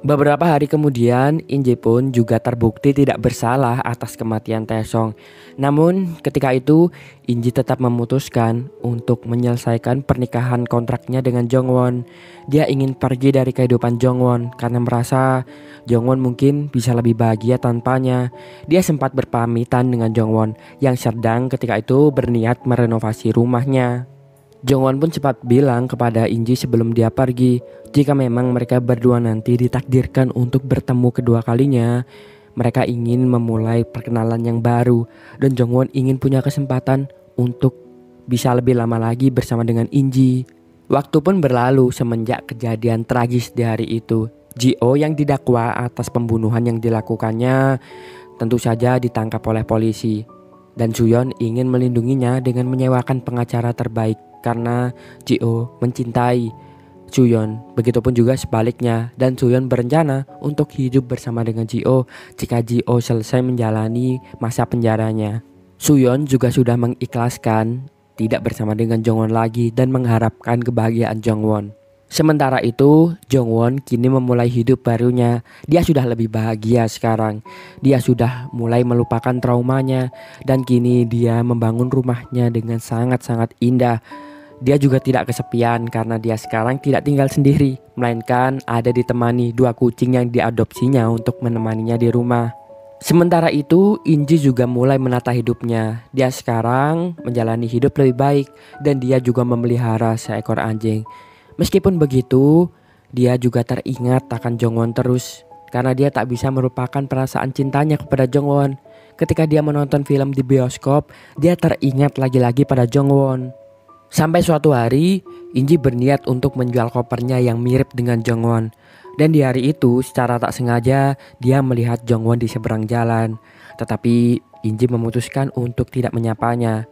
Beberapa hari kemudian, Inji pun juga terbukti tidak bersalah atas kematian Taesung. Namun ketika itu, Inji tetap memutuskan untuk menyelesaikan pernikahan kontraknya dengan Jongwon. Dia ingin pergi dari kehidupan Jongwon karena merasa Jongwon mungkin bisa lebih bahagia tanpanya. Dia sempat berpamitan dengan Jongwon yang sedang ketika itu berniat merenovasi rumahnya. Jongwon pun sempat bilang kepada Inji sebelum dia pergi, jika memang mereka berdua nanti ditakdirkan untuk bertemu kedua kalinya, mereka ingin memulai perkenalan yang baru dan Jongwon ingin punya kesempatan untuk bisa lebih lama lagi bersama dengan Inji. Waktu pun berlalu semenjak kejadian tragis di hari itu. Ji-oh yang didakwa atas pembunuhan yang dilakukannya tentu saja ditangkap oleh polisi. Dan Suyeon ingin melindunginya dengan menyewakan pengacara terbaik karena Ji-oh mencintai Suyeon. Begitupun juga sebaliknya, dan Suyeon berencana untuk hidup bersama dengan Ji-oh jika Ji-oh selesai menjalani masa penjaranya. Suyeon juga sudah mengikhlaskan tidak bersama dengan Jongwon lagi dan mengharapkan kebahagiaan Jongwon. Sementara itu, Jongwon kini memulai hidup barunya. Dia sudah lebih bahagia sekarang. Dia sudah mulai melupakan traumanya dan kini dia membangun rumahnya dengan sangat-sangat indah. Dia juga tidak kesepian karena dia sekarang tidak tinggal sendiri, melainkan ada ditemani 2 kucing yang diadopsinya untuk menemaninya di rumah. Sementara itu, Inji juga mulai menata hidupnya. Dia sekarang menjalani hidup lebih baik dan dia juga memelihara seekor anjing. Meskipun begitu, dia juga teringat akan Jongwon terus karena dia tak bisa melupakan perasaan cintanya kepada Jongwon. Ketika dia menonton film di bioskop, dia teringat lagi-lagi pada Jongwon. Sampai suatu hari, Inji berniat untuk menjual kopernya yang mirip dengan Jongwon. Dan di hari itu, secara tak sengaja, dia melihat Jongwon di seberang jalan. Tetapi Inji memutuskan untuk tidak menyapanya.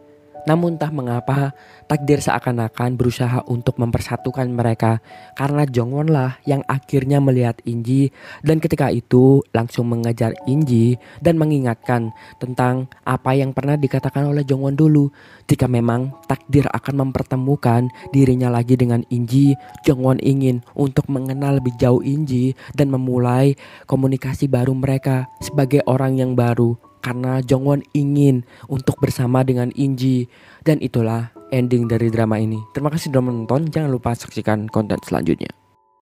Namun entah mengapa takdir seakan-akan berusaha untuk mempersatukan mereka karena Jongwon lah yang akhirnya melihat Inji dan ketika itu langsung mengejar Inji dan mengingatkan tentang apa yang pernah dikatakan oleh Jongwon dulu. Jika memang takdir akan mempertemukan dirinya lagi dengan Inji, Jongwon ingin untuk mengenal lebih jauh Inji dan memulai komunikasi baru mereka sebagai orang yang baru. Karena Jongwon ingin untuk bersama dengan Inji. Dan itulah ending dari drama ini. Terima kasih sudah menonton. Jangan lupa saksikan konten selanjutnya.